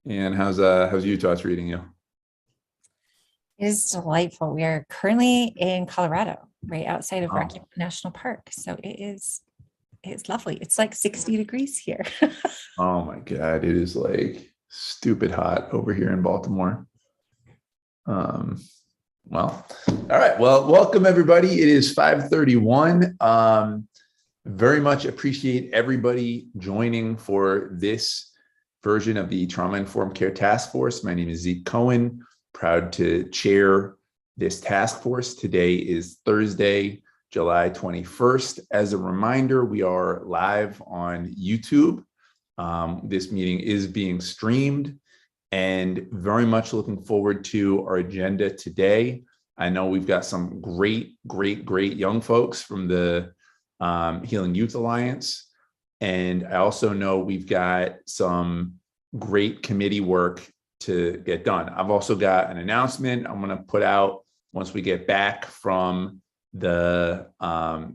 And how's Utah treating you? It is delightful. We are currently in Colorado, right outside of Oh, Rocky Mountain National Park. So it's lovely. It's like 60 degrees here. oh my God, it is like stupid hot over here in Baltimore. Um, well, all right. Well, welcome everybody. It is 5:31. Very much appreciate everybody joining for this version of the Trauma Informed Care Task Force. My name is Zeke Cohen, proud to chair this task force. Today is Thursday, July 21st. As a reminder, we are live on YouTube. This meeting is being streamed and very much looking forward to our agenda today. I know we've got some great young folks from the Healing Youth Alliance. And I also know we've got some great committee work to get done. I've also got an announcement I'm going to put out once we get back from the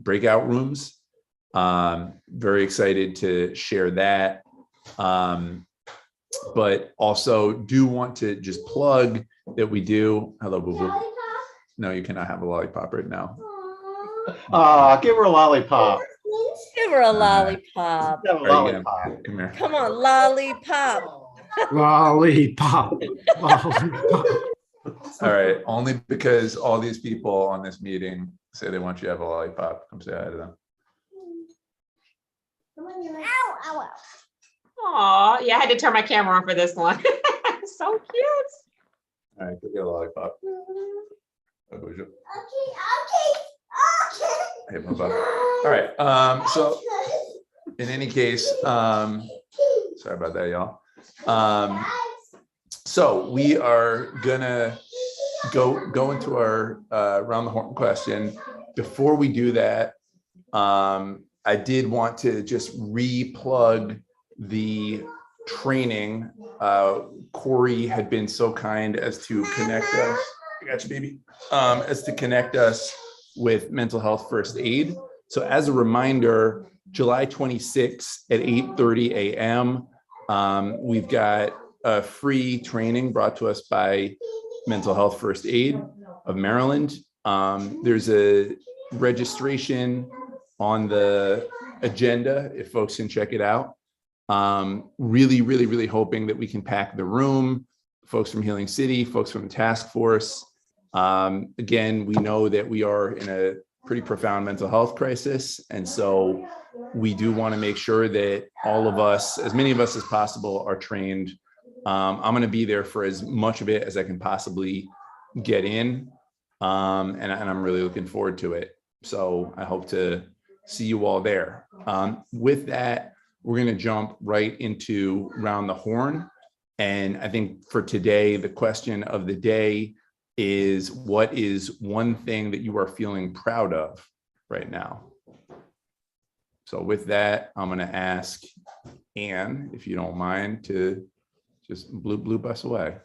breakout rooms. Very excited to share that. But also do want to just plug that we do. Hello, boo boo. No, you cannot have a lollipop right now. Give her a lollipop. Give her a lollipop. Have a All right, lollipop. come here. Come on, lollipop. Lollipop. Lollipop. All right, only because all these people on this meeting say they want you to have a lollipop. Come say hi to them. Oh, yeah, I had to turn my camera on for this one. So cute. All right, go get a lollipop. Hey, my bud. All right, so in any case, sorry about that, y'all. So we are gonna go into our round the horn question. Before we do that, I did want to just re-plug the training. Corey had been so kind as to connect us. I got you, baby. As to connect us with mental health first aid. So as a reminder, July 26th at 8:30 a.m. We've got a free training brought to us by Mental Health First Aid of Maryland. There's a registration on the agenda if folks can check it out. Really hoping that we can pack the room. Folks from Healing City, folks from the task force. Again, we know that we are in a pretty profound mental health crisis. And so we do want to make sure that all of us, as many of us as possible, are trained. I'm going to be there for as much of it as I can possibly get in. And I'm really looking forward to it. So I hope to see you all there. With that, we're going to jump right into Round the Horn. And I think for today, the question of the day is, what is one thing that you are feeling proud of right now? So with that, I'm going to ask Anne, if you don't mind, to just bloop us away.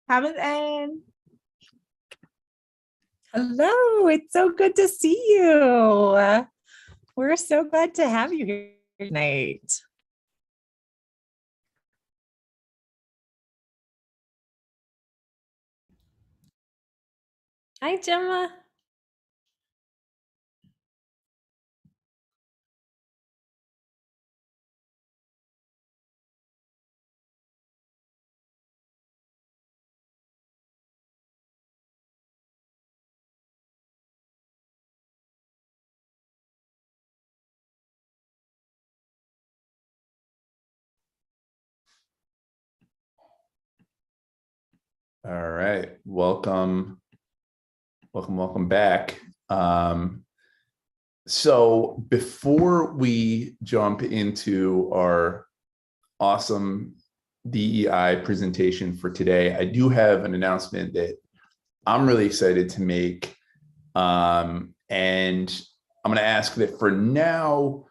Haven't Ann. Hello, it's so good to see you. We're so glad to have you here tonight. Hi, Gemma. All right, welcome back. So before we jump into our awesome DEI presentation for today, I do have an announcement that I'm really excited to make. And I'm going to ask that for now,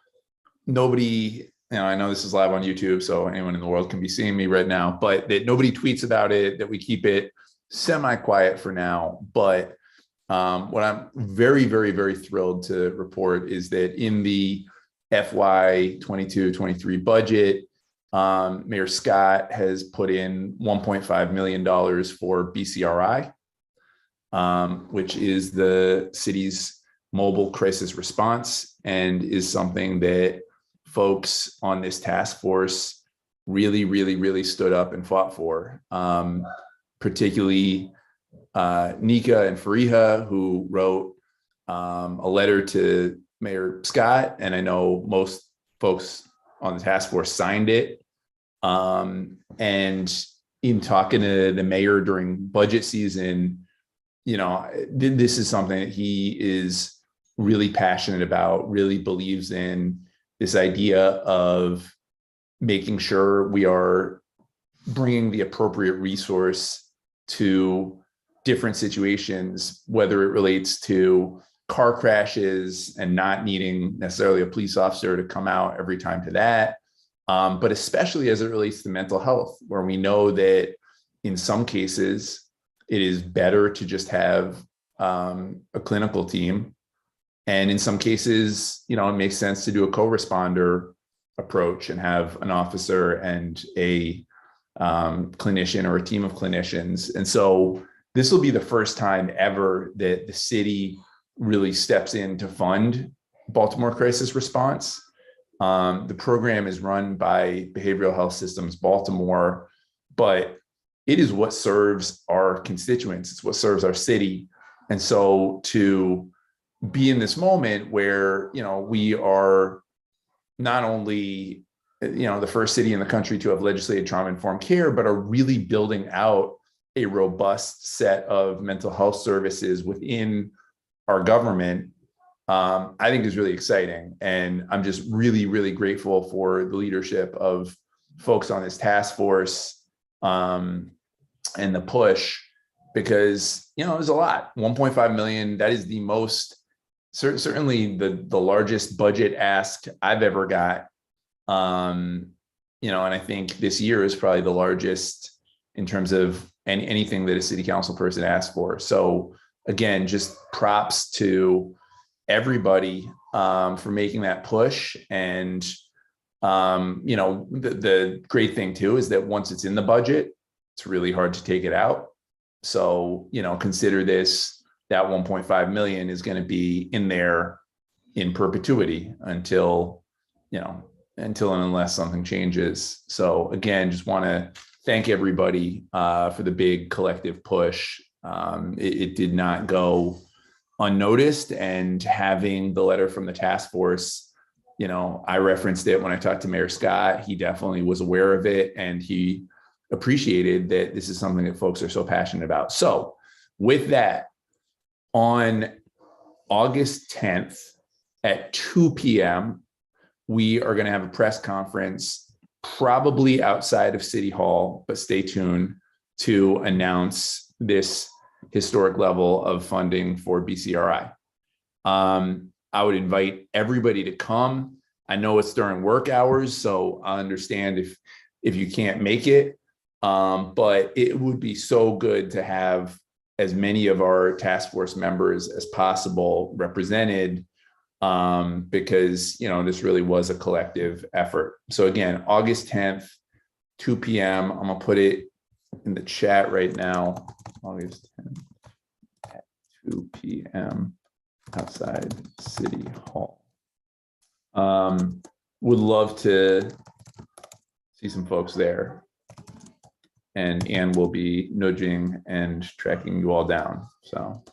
nobody, I know this is live on YouTube, so anyone in the world can be seeing me right now, but that nobody tweets about it, that we keep it semi-quiet for now. But what I'm very, very, very thrilled to report is that in the FY 22-23 budget, Mayor Scott has put in $1.5 million for BCRI, which is the city's mobile crisis response, and is something that folks on this task force really, really, really stood up and fought for, particularly Nika and Fariha, who wrote a letter to Mayor Scott, and I know most folks on the task force signed it. And in talking to the mayor during budget season, this is something that he is really passionate about, really believes in, this idea of making sure we are bringing the appropriate resource to different situations, whether it relates to car crashes and not needing necessarily a police officer to come out every time to that, but especially as it relates to mental health, where we know that in some cases, it is better to just have a clinical team. And in some cases, it makes sense to do a co-responder approach and have an officer and a clinician or a team of clinicians. And so this will be the first time ever that the city really steps in to fund Baltimore Crisis Response. The program is run by Behavioral Health Systems Baltimore, but it is what serves our constituents. It's what serves our city. And so to be in this moment where, we are not only, the first city in the country to have legislated trauma-informed care, but are really building out a robust set of mental health services within our government, I think is really exciting. And I'm just really, really grateful for the leadership of folks on this task force and the push, because, there's a lot. 1.5 million, that is the most, certainly the largest budget ask I've ever got. And I think this year is probably the largest in terms of anything that a city council person asked for. So again, just props to everybody for making that push. And, the great thing too is that once it's in the budget, it's really hard to take it out. So, consider this, that 1.5 million is going to be in there in perpetuity until and unless something changes. So again, just want to thank everybody for the big collective push. It did not go unnoticed, and having the letter from the task force, I referenced it when I talked to Mayor Scott. He definitely was aware of it, and he appreciated that this is something that folks are so passionate about. So with that, on August 10th at 2 p.m., we are going to have a press conference, probably outside of City Hall, but stay tuned, to announce this historic level of funding for BCRI. I would invite everybody to come. I know it's during work hours, so I understand if you can't make it. But it would be so good to have as many of our task force members as possible represented, because, you know, this really was a collective effort. So again, August 10th, 2 p.m. I'm gonna put it in the chat right now. August 10th at 2 p.m. outside City Hall. Would love to see some folks there. And Anne will be nudging and tracking you all down. So, all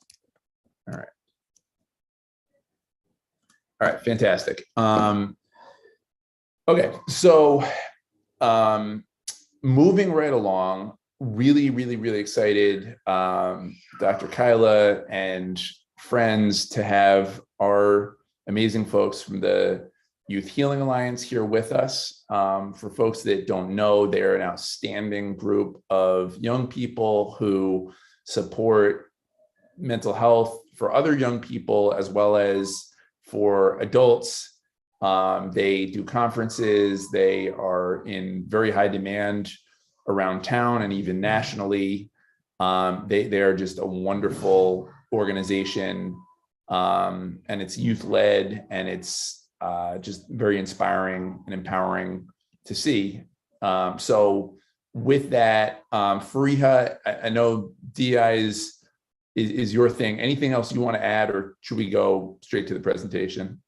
right. All right, fantastic. Okay, so moving right along, really excited, Dr. Kyla and friends, to have our amazing folks from the Youth Healing Alliance here with us. For folks that don't know, they're an outstanding group of young people who support mental health for other young people as well as for adults. They do conferences. They are in very high demand around town and even nationally. They are just a wonderful organization, and it's youth-led, and it's just very inspiring and empowering to see. So with that, Fariha, I know DI is your thing. Anything else you want to add, or should we go straight to the presentation?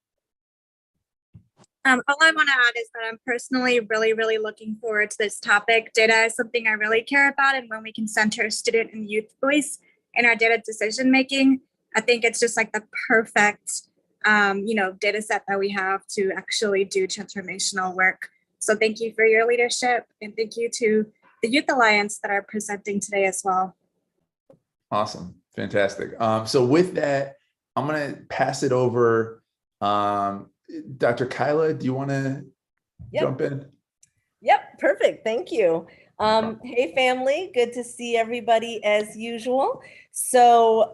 All I want to add is that I'm personally really looking forward to this topic. Data is something I really care about, and when we can center student and youth voice in our data decision making, I think it's just like the perfect data set that we have to actually do transformational work. So thank you for your leadership, and thank you to the Youth Alliance that are presenting today as well. Awesome, fantastic. So with that, I'm gonna pass it over. Dr. Kyla, do you want to jump in? Yep, perfect. Thank you. Hey, family. Good to see everybody as usual. So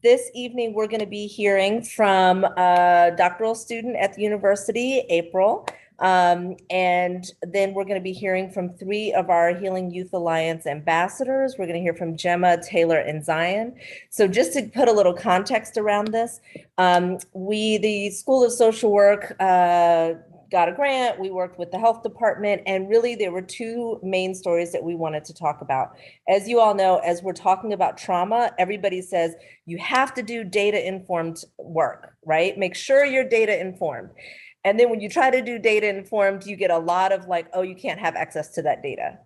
this evening, we're going to be hearing from a doctoral student at the university, April. And then we're going to be hearing from 3 of our Healing Youth Alliance ambassadors. We're going to hear from Gemma, Taylor, and Zion. So just to put a little context around this, the School of Social Work, got a grant. We worked with the health department, and really there were 2 main stories that we wanted to talk about. As you all know, as we're talking about trauma, everybody says you have to do data-informed work, right? Make sure you're data-informed. And then when you try to do data-informed, you get a lot of like, oh, you can't have access to that data.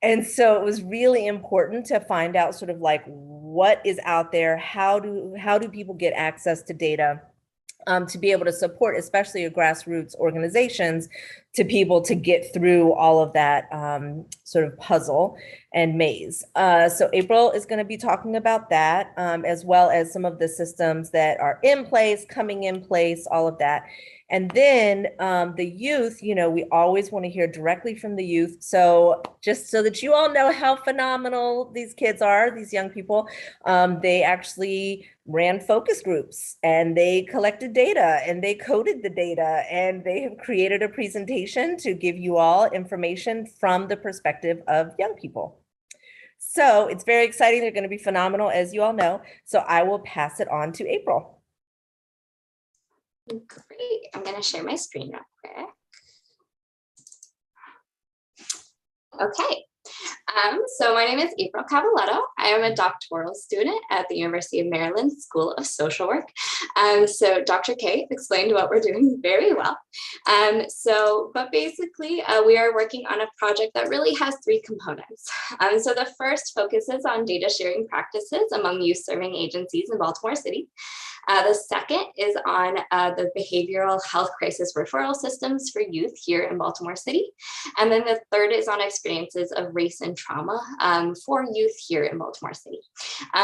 And so it was really important to find out sort of like what is out there, how do people get access to data, to be able to support, especially your grassroots organizations, to be able to get through all of that sort of puzzle and maze. So April is going to be talking about that, as well as some of the systems that are in place, coming in place, all of that. And then the youth, we always want to hear directly from the youth. So just so that you all know how phenomenal these kids are, these young people, they actually ran focus groups, and they collected data, and they coded the data, and they have created a presentation to give you all information from the perspective of young people. So it's very exciting. They're going to be phenomenal, as you all know. So I will pass it on to April. Great. I'm going to share my screen real quick. Okay. So my name is April Cavaletto. I am a doctoral student at the University of Maryland School of Social Work. So Dr. K explained what we're doing very well. But basically, we are working on a project that really has 3 components. So the first focuses on data sharing practices among youth serving agencies in Baltimore City. The second is on the behavioral health crisis referral systems for youth here in Baltimore City. And then the third is on experiences of race and trauma for youth here in Baltimore City.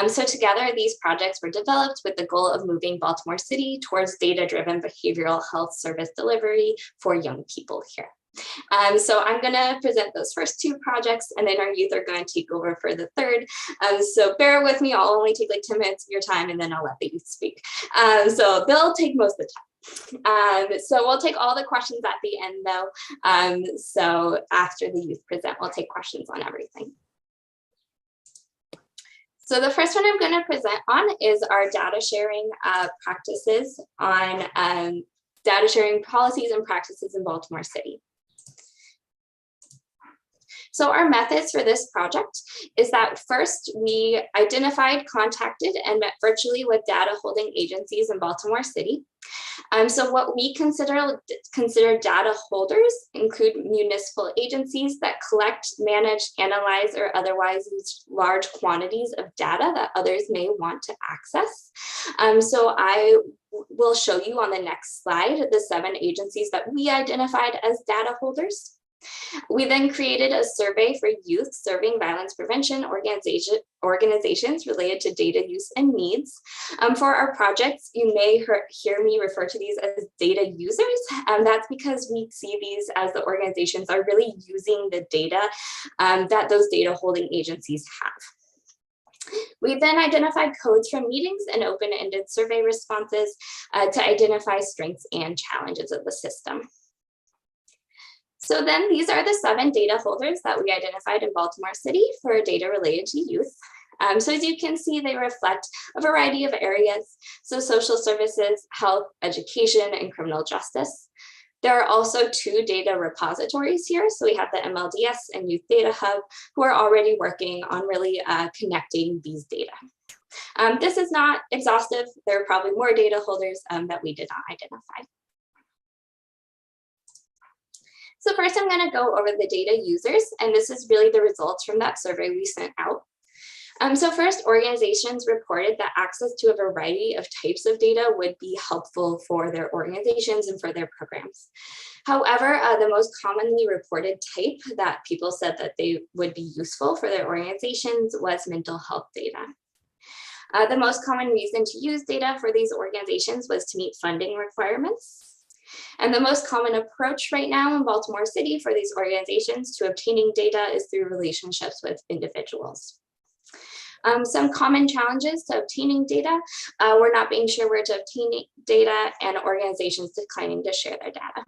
So together, these projects were developed with the goal of moving Baltimore City towards data-driven behavioral health service delivery for young people here. So I'm going to present those first 2 projects, and then our youth are going to take over for the third. So bear with me, I'll only take like 10 minutes of your time, and then I'll let the youth speak. So they'll take most of the time. So we'll take all the questions at the end though. So after the youth present, we'll take questions on everything. So the first one I'm going to present on is our data sharing practices on data sharing policies and practices in Baltimore City. So our methods for this project is that first we identified, contacted, and met virtually with data holding agencies in Baltimore City. So what we consider data holders include municipal agencies that collect, manage, analyze, or otherwise use large quantities of data that others may want to access. So I will show you on the next slide the 7 agencies that we identified as data holders. We then created a survey for youth serving violence prevention organizations related to data use and needs. For our projects, you may hear me refer to these as data users. That's because we see these as the organizations are really using the data that those data holding agencies have. We then identified codes from meetings and open-ended survey responses to identify strengths and challenges of the system. So then these are the 7 data holders that we identified in Baltimore City for data related to youth. So as you can see, they reflect a variety of areas. So social services, health, education, and criminal justice. There are also 2 data repositories here. So we have the MLDS and Youth Data Hub, who are already working on really connecting these data. This is not exhaustive. There are probably more data holders that we did not identify. So first I'm going to go over the data users, and this is really the results from that survey we sent out. So first, organizations reported that access to a variety of types of data would be helpful for their organizations and for their programs. However, the most commonly reported type that people said that they would be useful for their organizations was mental health data. The most common reason to use data for these organizations was to meet funding requirements. And the most common approach right now in Baltimore City for these organizations to obtaining data is through relationships with individuals. Some common challenges to obtaining data were not being sure where to obtain data and organizations declining to share their data.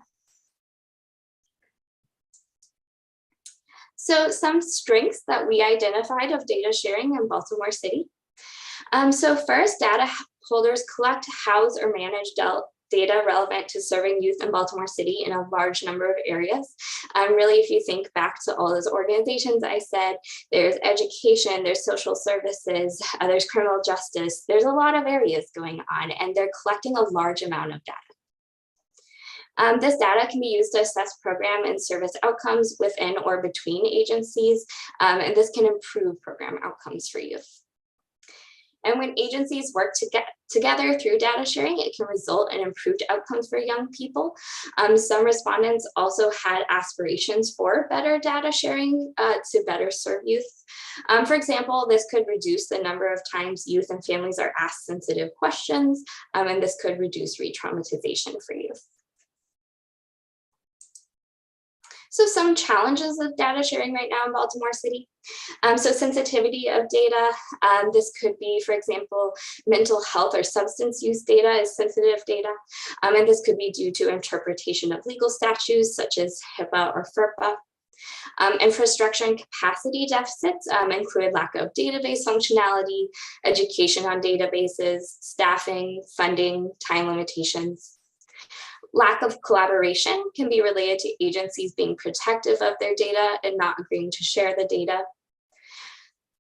So some strengths that we identified of data sharing in Baltimore City. So first, data holders collect, house, or manage data relevant to serving youth in Baltimore City in a large number of areas. Really, if you think back to all those organizations I said, there's education, there's social services, there's criminal justice, there's a lot of areas going on, and they're collecting a large amount of data. This data can be used to assess program and service outcomes within or between agencies, and this can improve program outcomes for youth. And when agencies work together through data sharing, it can result in improved outcomes for young people. Some respondents also had aspirations for better data sharing to better serve youth. For example, this could reduce the number of times youth and families are asked sensitive questions, and this could reduce re-traumatization for youth. So some challenges of data sharing right now in Baltimore City. So sensitivity of data, this could be, for example, mental health or substance use data is sensitive data. And this could be due to interpretation of legal statutes such as HIPAA or FERPA. Infrastructure and capacity deficits include lack of database functionality, education on databases, staffing, funding, time limitations. Lack of collaboration can be related to agencies being protective of their data and not agreeing to share the data.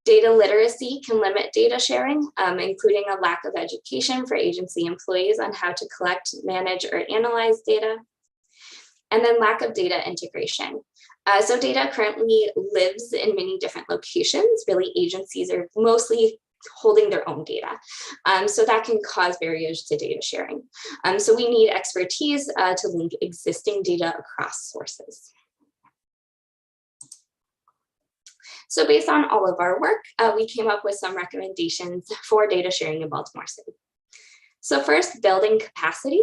Data literacy can limit data sharing, including a lack of education for agency employees on how to collect, manage, or analyze data. And then lack of data integration. So data currently lives in many different locations. Really, agencies are mostly holding their own data. So that can cause barriers to data sharing. So we need expertise to link existing data across sources. So based on all of our work, we came up with some recommendations for data sharing in Baltimore City. So first, building capacity.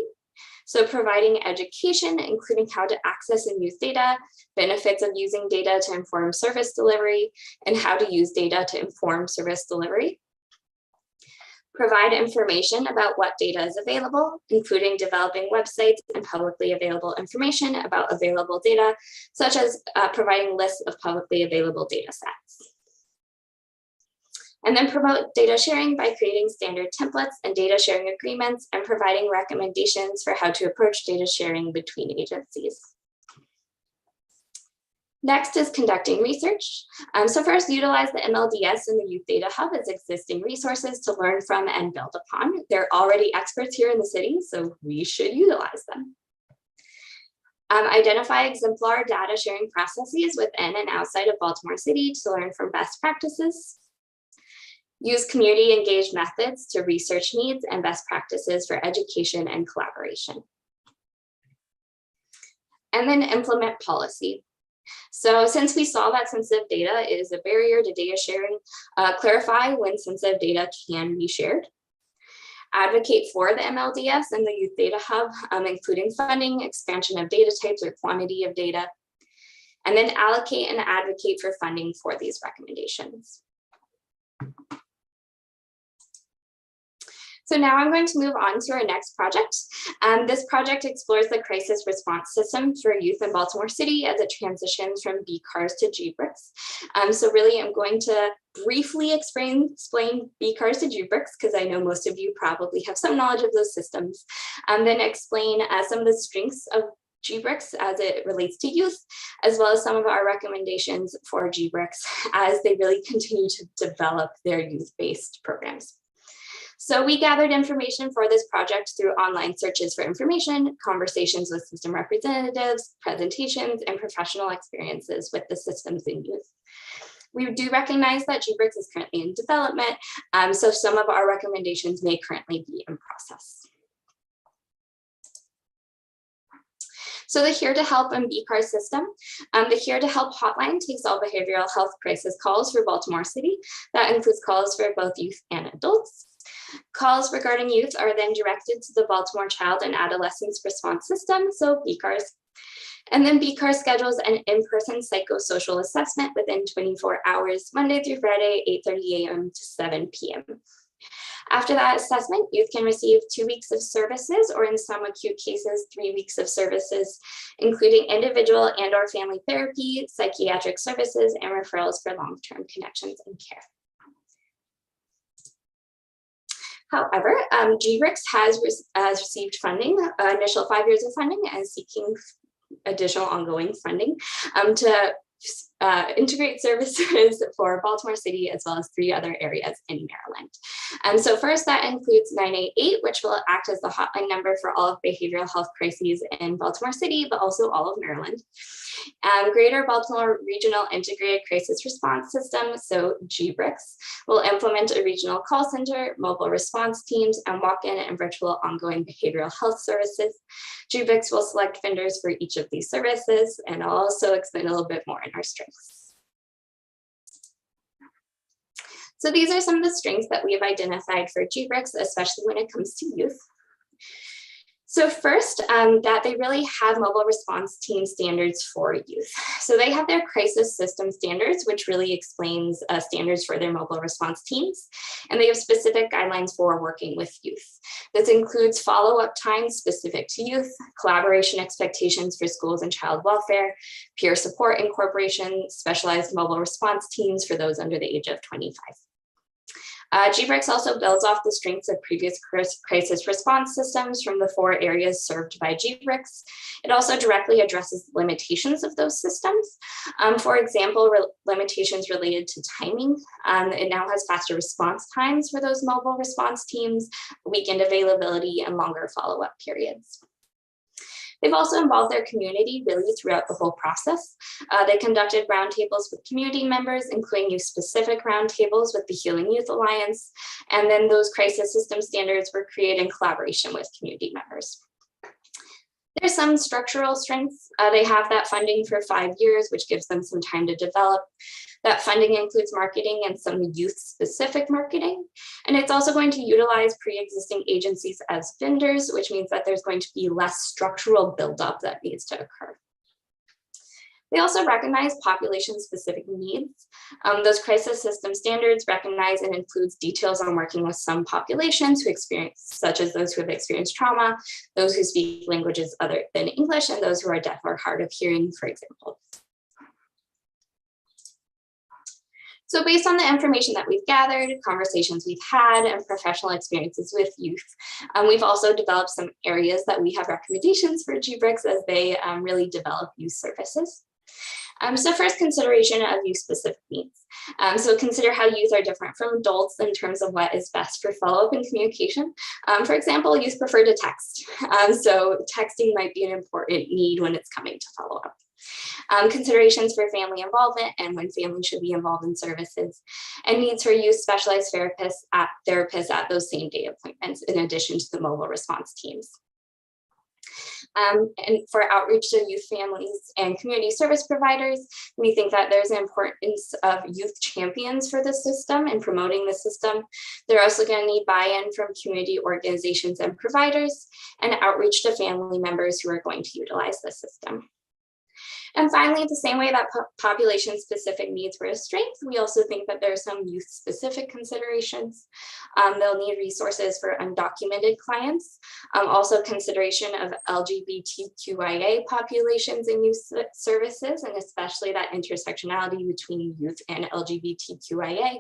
So providing education, including how to access and use data, benefits of using data to inform service delivery, and how to use data to inform service delivery. provide information about what data is available, including developing websites and publicly available information about available data, such as providing lists of publicly available data sets. And then promote data sharing by creating standard templates and data sharing agreements and providing recommendations for how to approach data sharing between agencies. Next is conducting research. So first, utilize the MLDS and the Youth Data Hub as existing resources to learn from and build upon. They're already experts here in the city, so we should utilize them. Identify exemplar data sharing processes within and outside of Baltimore City to learn from best practices. Use community engaged methods to research needs and best practices for education and collaboration. And then implement policy. So since we saw that sensitive data is a barrier to data sharing, clarify when sensitive data can be shared. Advocate for the MLDS and the Youth Data Hub, including funding, expansion of data types or quantity of data, and then allocate and advocate for funding for these recommendations. So now I'm going to move on to our next project. This project explores the crisis response system for youth in Baltimore City as it transitions from BCARS to GBRICS. So really I'm going to briefly explain BCARS to GBRICS because I know most of you probably have some knowledge of those systems. Then explain some of the strengths of GBRICS as it relates to youth, as well as some of our recommendations for GBRICS as they really continue to develop their youth-based programs. So we gathered information for this project through online searches for information, conversations with system representatives, presentations, and professional experiences with the systems in youth. We do recognize that GBRICS is currently in development, so some of our recommendations may currently be in process. So the Here to Help and BCARS system. The Here to Help hotline takes all behavioral health crisis calls for Baltimore City. That includes calls for both youth and adults. Calls regarding youth are then directed to the Baltimore Child and Adolescents Response System, so BCARS. And then BCARS schedules an in-person psychosocial assessment within 24 hours, Monday through Friday, 8:30 a.m. to 7 p.m. After that assessment, youth can receive 2 weeks of services, or in some acute cases, 3 weeks of services, including individual and/or family therapy, psychiatric services, and referrals for long-term connections and care. However, GBRICS has received funding, initial 5 years of funding, and seeking additional ongoing funding to integrate services for Baltimore City as well as 3 other areas in Maryland. So first, that includes 988, which will act as the hotline number for all of behavioral health crises in Baltimore City, but also all of Maryland. Greater Baltimore Regional Integrated Crisis Response System, so GBRICS, will implement a regional call center, mobile response teams, and walk-in and virtual ongoing behavioral health services. GBRICS will select vendors for each of these services, and I'll also explain a little bit more in our strengths. So these are some of the strengths that we have identified for GBRICS, especially when it comes to youth. So first, that they really have mobile response team standards for youth. So they have their crisis system standards, which really explains standards for their mobile response teams. And they have specific guidelines for working with youth. This includes follow-up times specific to youth, collaboration expectations for schools and child welfare, peer support incorporation, specialized mobile response teams for those under the age of 25. GBRICS also builds off the strengths of previous crisis response systems from the 4 areas served by GBRICS. It also directly addresses the limitations of those systems. For example, limitations related to timing. It now has faster response times for those mobile response teams, weekend availability, and longer follow-up periods. They've also involved their community really throughout the whole process. They conducted roundtables with community members, including youth-specific roundtables with the Healing Youth Alliance, and then those crisis system standards were created in collaboration with community members. There's some structural strengths. They have that funding for 5 years, which gives them some time to develop. That funding includes marketing and some youth-specific marketing. And it's also going to utilize pre-existing agencies as vendors, which means that there's going to be less structural buildup that needs to occur. They also recognize population-specific needs. Those crisis system standards recognize and includes details on working with some populations who experience, such as those who have experienced trauma, those who speak languages other than English, and those who are deaf or hard of hearing, for example. So based on the information that we've gathered, conversations we've had, and professional experiences with youth, we've also developed some areas that we have recommendations for GBRICS as they really develop youth services. So first, consideration of youth-specific needs. So consider how youth are different from adults in terms of what is best for follow-up and communication. For example, youth prefer to text. So texting might be an important need when it's coming to follow-up. Considerations for family involvement and when families should be involved in services, and needs for youth specialized therapists at those same day appointments, in addition to the mobile response teams. And for outreach to youth families and community service providers, we think that there's an importance of youth champions for the system and promoting the system. They're also going to need buy-in from community organizations and providers, and outreach to family members who are going to utilize the system. And finally, the same way that population-specific needs were a strength, we also think that there are some youth-specific considerations. They'll need resources for undocumented clients, also consideration of LGBTQIA populations in youth services, and especially that intersectionality between youth and LGBTQIA,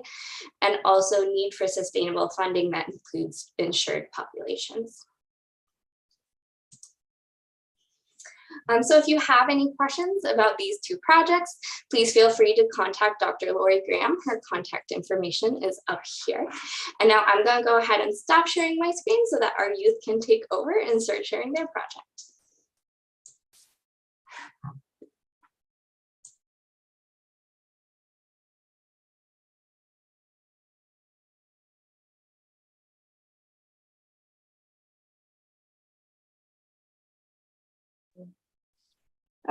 and also need for sustainable funding that includes insured populations. So if you have any questions about these two projects, please feel free to contact Dr. Lori Graham. Her contact information is up here. And now I'm going to go ahead and stop sharing my screen so that our youth can take over and start sharing their project.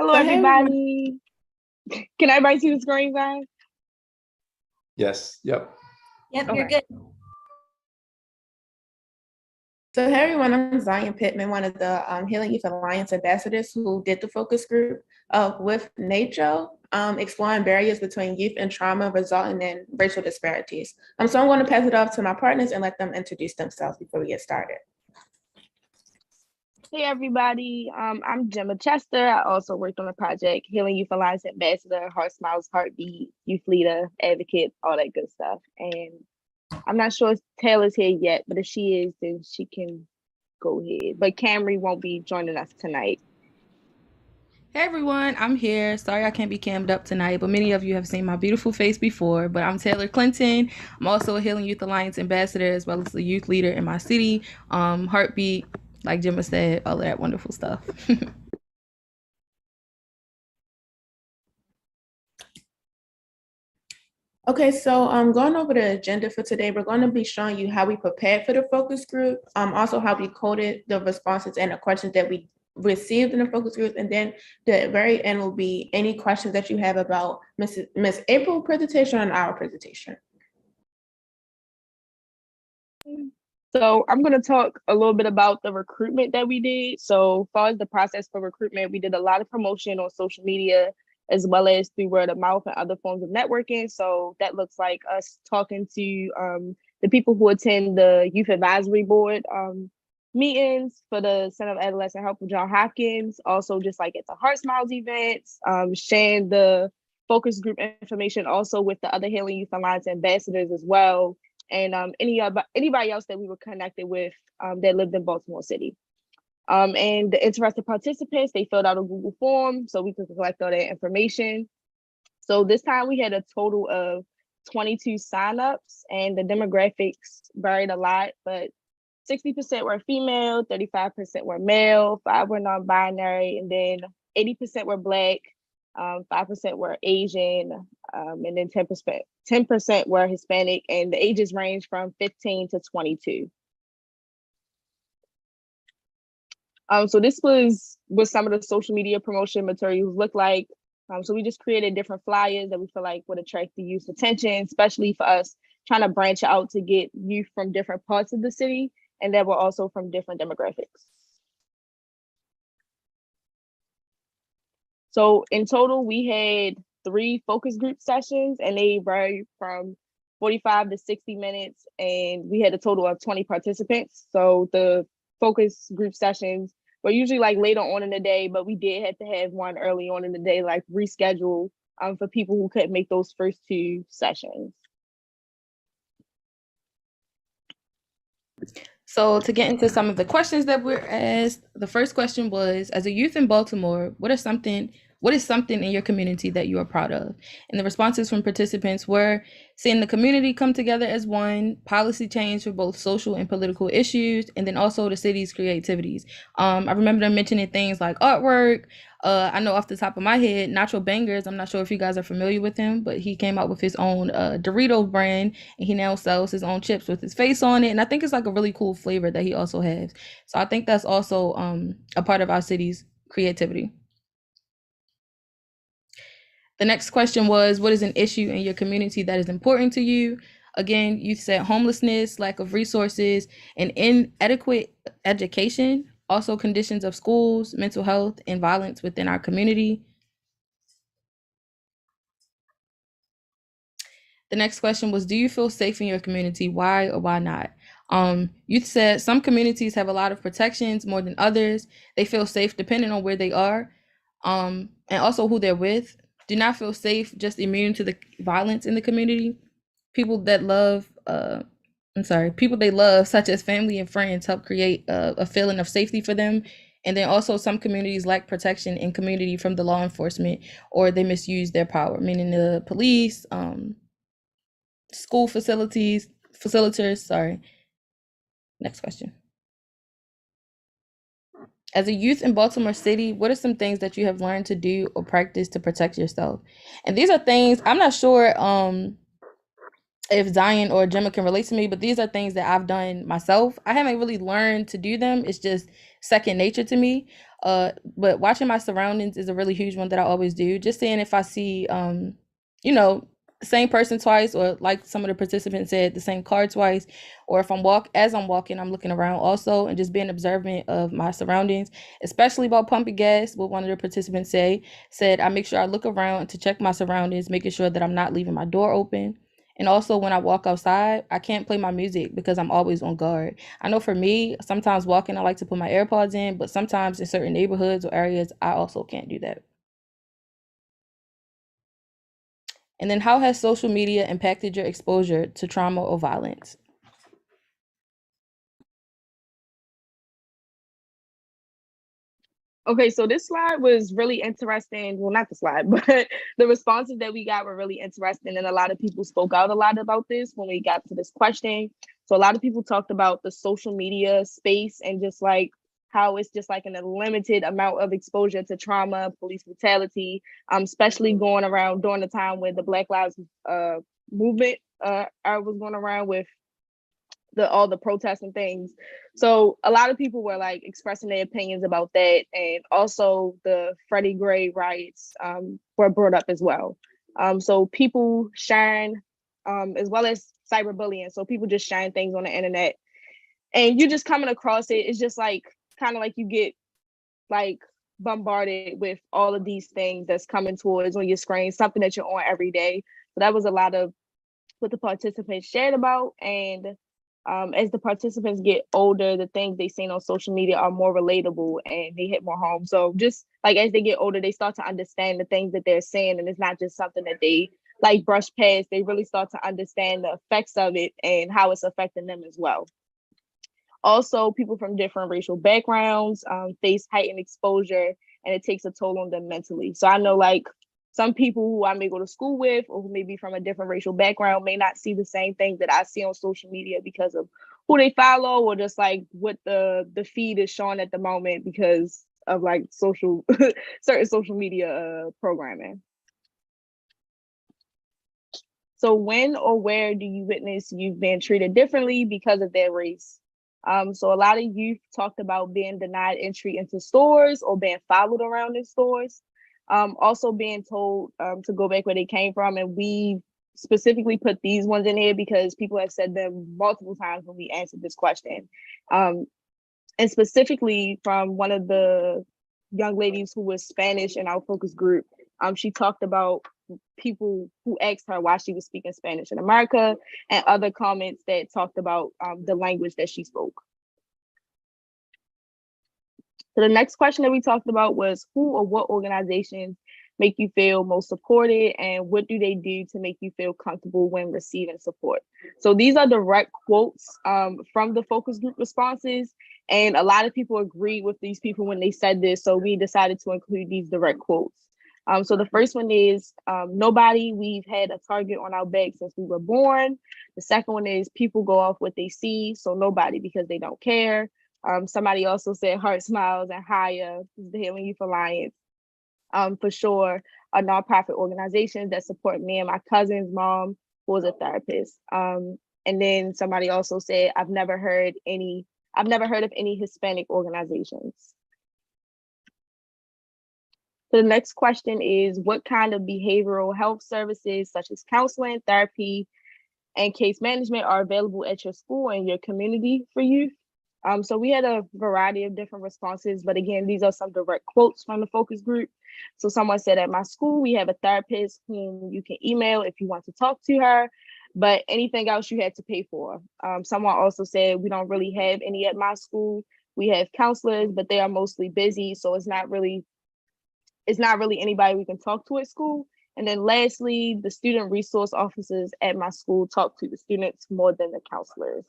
Hello, everybody. Can everybody see the screen, guys? Yes. Yep. Yep, Okay. you're good. So hey everyone, I'm Zion Pittman, one of the Healing Youth Alliance ambassadors who did the focus group with NACHO, exploring barriers between youth and trauma resulting in racial disparities. So I'm going to pass it off to my partners and let them introduce themselves before we get started. Hey, everybody. I'm Gemma Chester. I also worked on the project Healing Youth Alliance ambassador, Heart Smiles, Heartbeat, youth leader, advocate, all that good stuff. And I'm not sure if Taylor's here yet, but if she is, then she can go ahead. But Camry won't be joining us tonight. Hey everyone, I'm here. Sorry I can't be cammed up tonight, but many of you have seen my beautiful face before. But I'm Taylor Clinton. I'm also a Healing Youth Alliance ambassador as well as a youth leader in my city. Heartbeat, like Gemma said, all of that wonderful stuff. Okay, so going over the agenda for today, we're going to be showing you how we prepared for the focus group, also how we coded the responses and the questions that we received in the focus group, and then the very end will be any questions that you have about Miss April's presentation and our presentation. So I'm going to talk a little bit about the recruitment that we did. So as far as the process for recruitment, we did a lot of promotion on social media, as well as through word of mouth and other forms of networking. So that looks like us talking to the people who attend the Youth Advisory Board meetings for the Center of Adolescent Health with Johns Hopkins, also just like at the Heart Smiles events, sharing the focus group information also with the other Healing Youth Alliance ambassadors as well, and anybody else that we were connected with that lived in Baltimore City. And the interested participants, they filled out a Google form so we could collect all that information. So this time we had a total of 22 signups, and the demographics varied a lot, but 60% were female, 35% were male, 5% were non-binary, and then 80% were Black, 5% were Asian, and then 10% were Hispanic, and the ages range from 15 to 22. So this was what some of the social media promotion materials look like. So we just created different flyers that we feel like would attract the youth's attention, especially for us trying to branch out to get youth from different parts of the city and that were also from different demographics. So in total, we had 3 focus group sessions, and they varied from 45 to 60 minutes, and we had a total of 20 participants. So the focus group sessions were usually like later on in the day, but we did have to have one early on in the day, like reschedule for people who couldn't make those first 2 sessions. So to get into some of the questions that were asked, the first question was, as a youth in Baltimore, what is something in your community that you are proud of? And the responses from participants were seeing the community come together as one, policy change for both social and political issues, and then also the city's creativities. I remember them mentioning things like artwork. I know off the top of my head, Nacho Bangers, I'm not sure if you guys are familiar with him, but he came out with his own Doritos brand, and he now sells his own chips with his face on it. And I think it's like a really cool flavor that he also has. So I think that's also a part of our city's creativity. The next question was, what is an issue in your community that is important to you? Again, you said homelessness, lack of resources, and inadequate education, also conditions of schools, mental health, and violence within our community. The next question was, do you feel safe in your community? Why or why not? You said some communities have a lot of protections more than others. They feel safe depending on where they are, and also who they're with. Do not feel safe, just immune to the violence in the community. People they love, such as family and friends, help create a feeling of safety for them. And then also some communities lack protection in community from the law enforcement, or they misuse their power, meaning the police, school facilitators. Next question. As a youth in Baltimore City, what are some things that you have learned to do or practice to protect yourself? And these are things, I'm not sure if Zion or Gemma can relate to me, but these are things that I've done myself. I haven't really learned to do them. It's just second nature to me. But watching my surroundings is a really huge one that I always do. Just saying if I see, the same person twice, or like some of the participants said, the same car twice, or if I'm walking, I'm looking around also, and just being observant of my surroundings, especially about pumping gas. What one of the participants said, I make sure I look around to check my surroundings, making sure that I'm not leaving my door open. And also when I walk outside, I can't play my music because I'm always on guard. I know for me, sometimes walking, I like to put my AirPods in, but sometimes in certain neighborhoods or areas, I also can't do that. And then how has social media impacted your exposure to trauma or violence? Okay, so this slide was really interesting. Well, not the slide, but the responses that we got were really interesting. And a lot of people spoke out a lot about this when we got to this question. So a lot of people talked about the social media space and just like how it's just like a limited amount of exposure to trauma, police brutality, especially going around during the time when the Black Lives movement was going around with all the protests and things. So a lot of people were like expressing their opinions about that. And also the Freddie Gray riots were brought up as well. So people sharing, as well as cyberbullying. So people just sharing things on the internet and you just coming across it. It's just like, kind of like you get like bombarded with all of these things that's coming towards on your screen, something that you're on every day. So that was a lot of what the participants shared about. And as the participants get older, the things they seen on social media are more relatable and they hit more home. So just like as they get older, they start to understand the things that they're saying, and it's not just something that they like brush past. They really start to understand the effects of it and how it's affecting them as well. Also, people from different racial backgrounds face heightened exposure, and it takes a toll on them mentally. So I know like some people who I may go to school with or who may be from a different racial background may not see the same things that I see on social media because of who they follow or just like what the feed is showing at the moment because of like certain social media programming. So when or where do you witness you've been treated differently because of their race? So a lot of youth talked about being denied entry into stores or being followed around in stores. Also being told to go back where they came from. And we specifically put these ones in here because people have said them multiple times when we answered this question. And specifically from one of the young ladies who was Spanish in our focus group. She talked about people who asked her why she was speaking Spanish in America and other comments that talked about the language that she spoke. So the next question that we talked about was who or what organizations make you feel most supported and what do they do to make you feel comfortable when receiving support? So these are direct quotes from the focus group responses, and a lot of people agree with these people when they said this, so we decided to include these direct quotes. So the first one is, nobody, we've had a target on our back since we were born. The second one is, people go off what they see, so nobody because they don't care. Somebody also said Heart Smiles and Haya, the Healing Youth Alliance. For sure, a nonprofit organization that support me and my cousin's mom, who was a therapist. And then somebody also said, I've never heard of any Hispanic organizations. So the next question is, what kind of behavioral health services such as counseling, therapy, and case management are available at your school and your community for youth? So we had a variety of different responses, but again, these are some direct quotes from the focus group. So someone said, at my school, we have a therapist whom you can email if you want to talk to her, but anything else you had to pay for. Someone also said, we don't really have any at my school. We have counselors, but they are mostly busy, so it's not really anybody we can talk to at school. And then lastly, the student resource officers at my school talk to the students more than the counselors.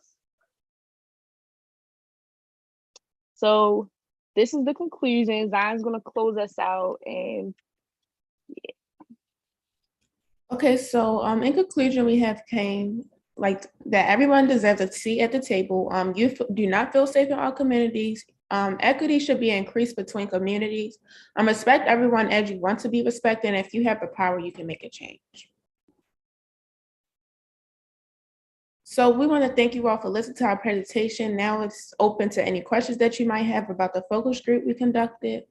So this is the conclusion. Zion's gonna close us out and yeah. Okay, so in conclusion, we have came like that everyone deserves a seat at the table. Youth do not feel safe in our communities. Equity should be increased between communities. Respect everyone as you want to be respected. And if you have the power, you can make a change. So we want to thank you all for listening to our presentation. Now it's open to any questions that you might have about the focus group we conducted.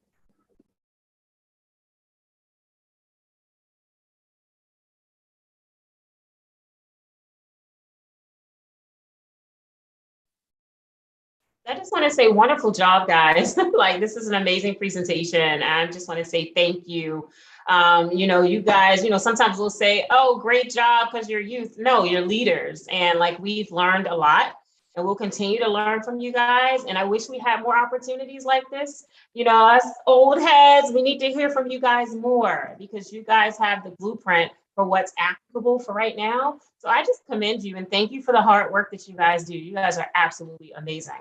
I just want to say wonderful job, guys. Like, this is an amazing presentation. I just want to say thank you. You guys, sometimes we'll say, oh, great job because you're youth. No, you're leaders. And like, we've learned a lot and we'll continue to learn from you guys. And I wish we had more opportunities like this. Us old heads, we need to hear from you guys more because you guys have the blueprint for what's applicable for right now. So I just commend you and thank you for the hard work that you guys do. You guys are absolutely amazing.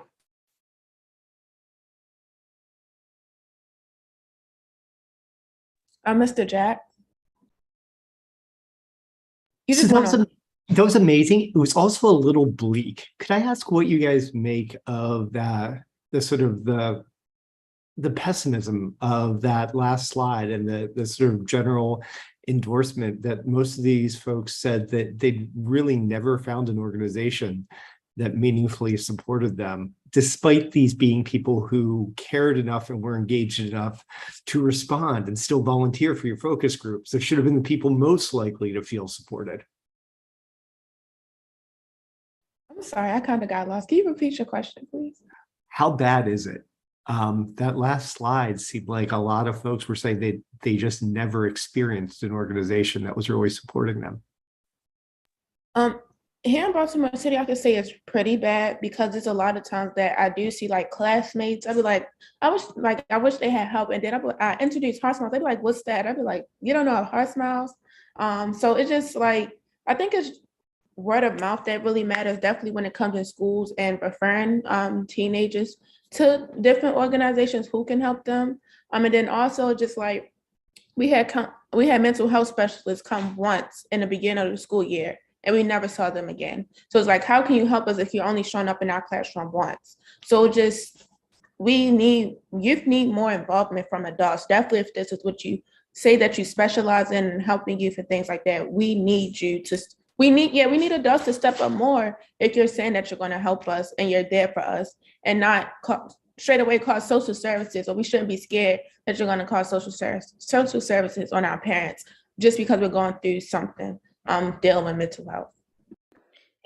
Mr. Jack. So that was amazing. It was also a little bleak. Could I ask what you guys make of that, the sort of the pessimism of that last slide and the sort of general endorsement that most of these folks said that they'd really never found an organization that meaningfully supported them, despite these being people who cared enough and were engaged enough to respond and still volunteer for your focus groups. They should have been the people most likely to feel supported. I'm sorry, I kind of got lost. Can you repeat your question, please? How bad is it? That last slide seemed like a lot of folks were saying they just never experienced an organization that was really supporting them. Here in Baltimore City, I could say it's pretty bad because there's a lot of times that I do see like classmates. I'd be like, I wish they had help. And then I introduce Heart Smiles. They'd be like, what's that? I'd be like, you don't know Heart Smiles? So it's just like, I think it's word of mouth that really matters, definitely when it comes in schools and referring teenagers to different organizations who can help them. And then also just like, we had mental health specialists come once in the beginning of the school year, and we never saw them again. So it's like, how can you help us if you're only showing up in our classroom once? So just, youth need more involvement from adults. Definitely if this is what you say that you specialize in helping youth and things like that, we need adults to step up more if you're saying that you're gonna help us and you're there for us and not straight away call social services, or we shouldn't be scared that you're gonna call social services on our parents just because we're going through something. Dealing with mental health.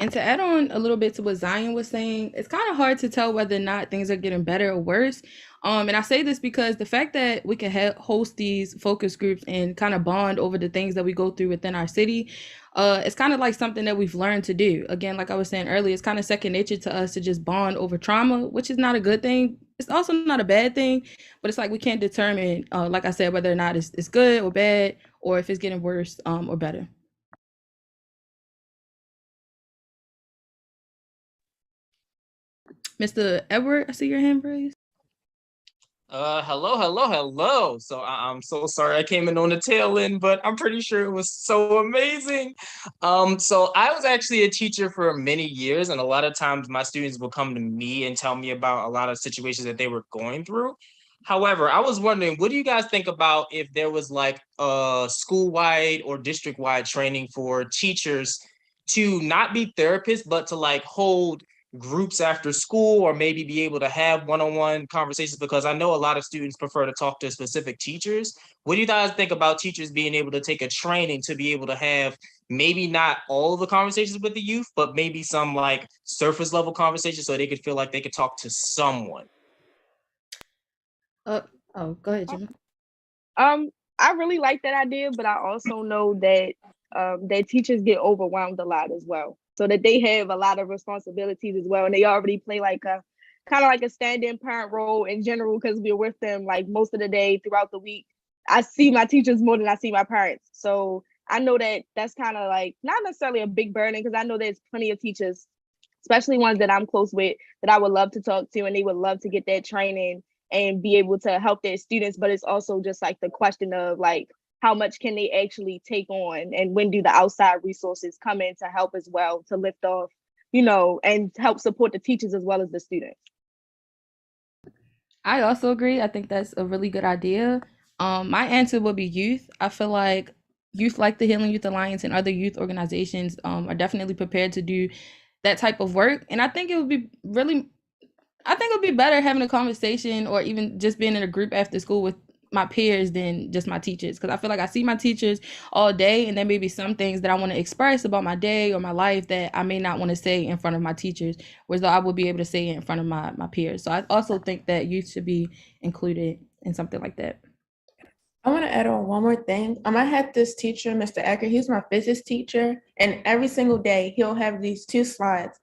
And to add on a little bit to what Zion was saying, it's kind of hard to tell whether or not things are getting better or worse. And I say this because the fact that we can host these focus groups and kind of bond over the things that we go through within our city, it's kind of like something that we've learned to do. Again, like I was saying earlier, it's kind of second nature to us to just bond over trauma, which is not a good thing. It's also not a bad thing, but it's like we can't determine, like I said, whether or not it's good or bad, or if it's getting worse or better. Mr. Edward, I see your hand raised. Hello. So I'm so sorry I came in on the tail end, but I'm pretty sure it was so amazing. So I was actually a teacher for many years, and a lot of times my students will come to me and tell me about a lot of situations that they were going through. However, I was wondering, what do you guys think about if there was like a school-wide or district-wide training for teachers to not be therapists, but to like hold groups after school, or maybe be able to have one-on-one conversations, because I know a lot of students prefer to talk to specific teachers. What do you guys think about teachers being able to take a training to be able to have maybe not all of the conversations with the youth, but maybe some like surface level conversations so they could feel like they could talk to someone? Oh, go ahead, Jimmy. I really like that idea, but I also know that that teachers get overwhelmed a lot as well. So that they have a lot of responsibilities as well. And they already play like a kind of like a stand-in parent role in general, because we're with them like most of the day throughout the week. I see my teachers more than I see my parents. So I know that that's kind of like not necessarily a big burden, because I know there's plenty of teachers, especially ones that I'm close with, that I would love to talk to, and they would love to get that training and be able to help their students. But it's also just like the question of like, how much can they actually take on, and when do the outside resources come in to help as well, to lift off, and help support the teachers as well as the students. I also agree. I think that's a really good idea. My answer would be youth. I feel like youth like the Healing Youth Alliance and other youth organizations are definitely prepared to do that type of work. And I think it would be better having a conversation or even just being in a group after school with my peers than just my teachers, because I feel like I see my teachers all day, and there may be some things that I want to express about my day or my life that I may not want to say in front of my teachers, whereas though I would be able to say it in front of my peers. So I also think that youth should be included in something like that. I want to add on one more thing. I had this teacher, Mr. Ecker, he's my physics teacher, and every single day he'll have these 3 slides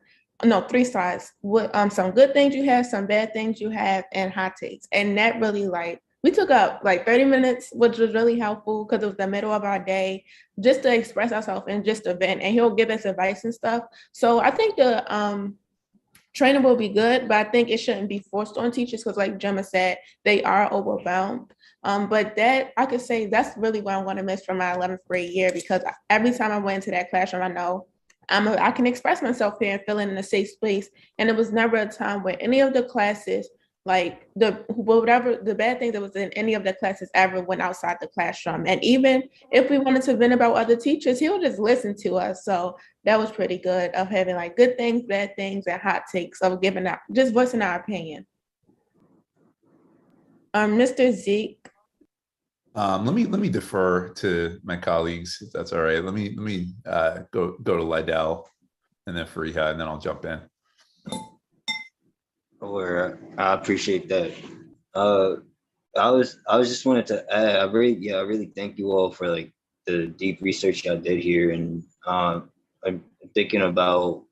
with some good things you have, some bad things you have, and hot takes. And that really we took up like 30 minutes, which was really helpful because it was the middle of our day, just to express ourselves and just to vent. And he'll give us advice and stuff. So I think the training will be good, but I think it shouldn't be forced on teachers, because like Gemma said, they are overwhelmed. But that I could say that's really what I'm going to miss from my 11th grade year, because every time I went into that classroom, I know I can express myself here and feel in a safe space. And it was never a time where any of the classes, like whatever the bad thing that was in any of the classes, ever went outside the classroom. And even if we wanted to vent about other teachers, he'll just listen to us. So that was pretty good, of having like good things, bad things, and hot takes, of giving out, just voicing our opinion. Mr. Zeke. Let me defer to my colleagues, if that's all right. Let me go to Lydell and then Fariha, and then I'll jump in. Or I appreciate that. I was just wanted to add, I really thank you all for like the deep research y'all did here, and I'm thinking about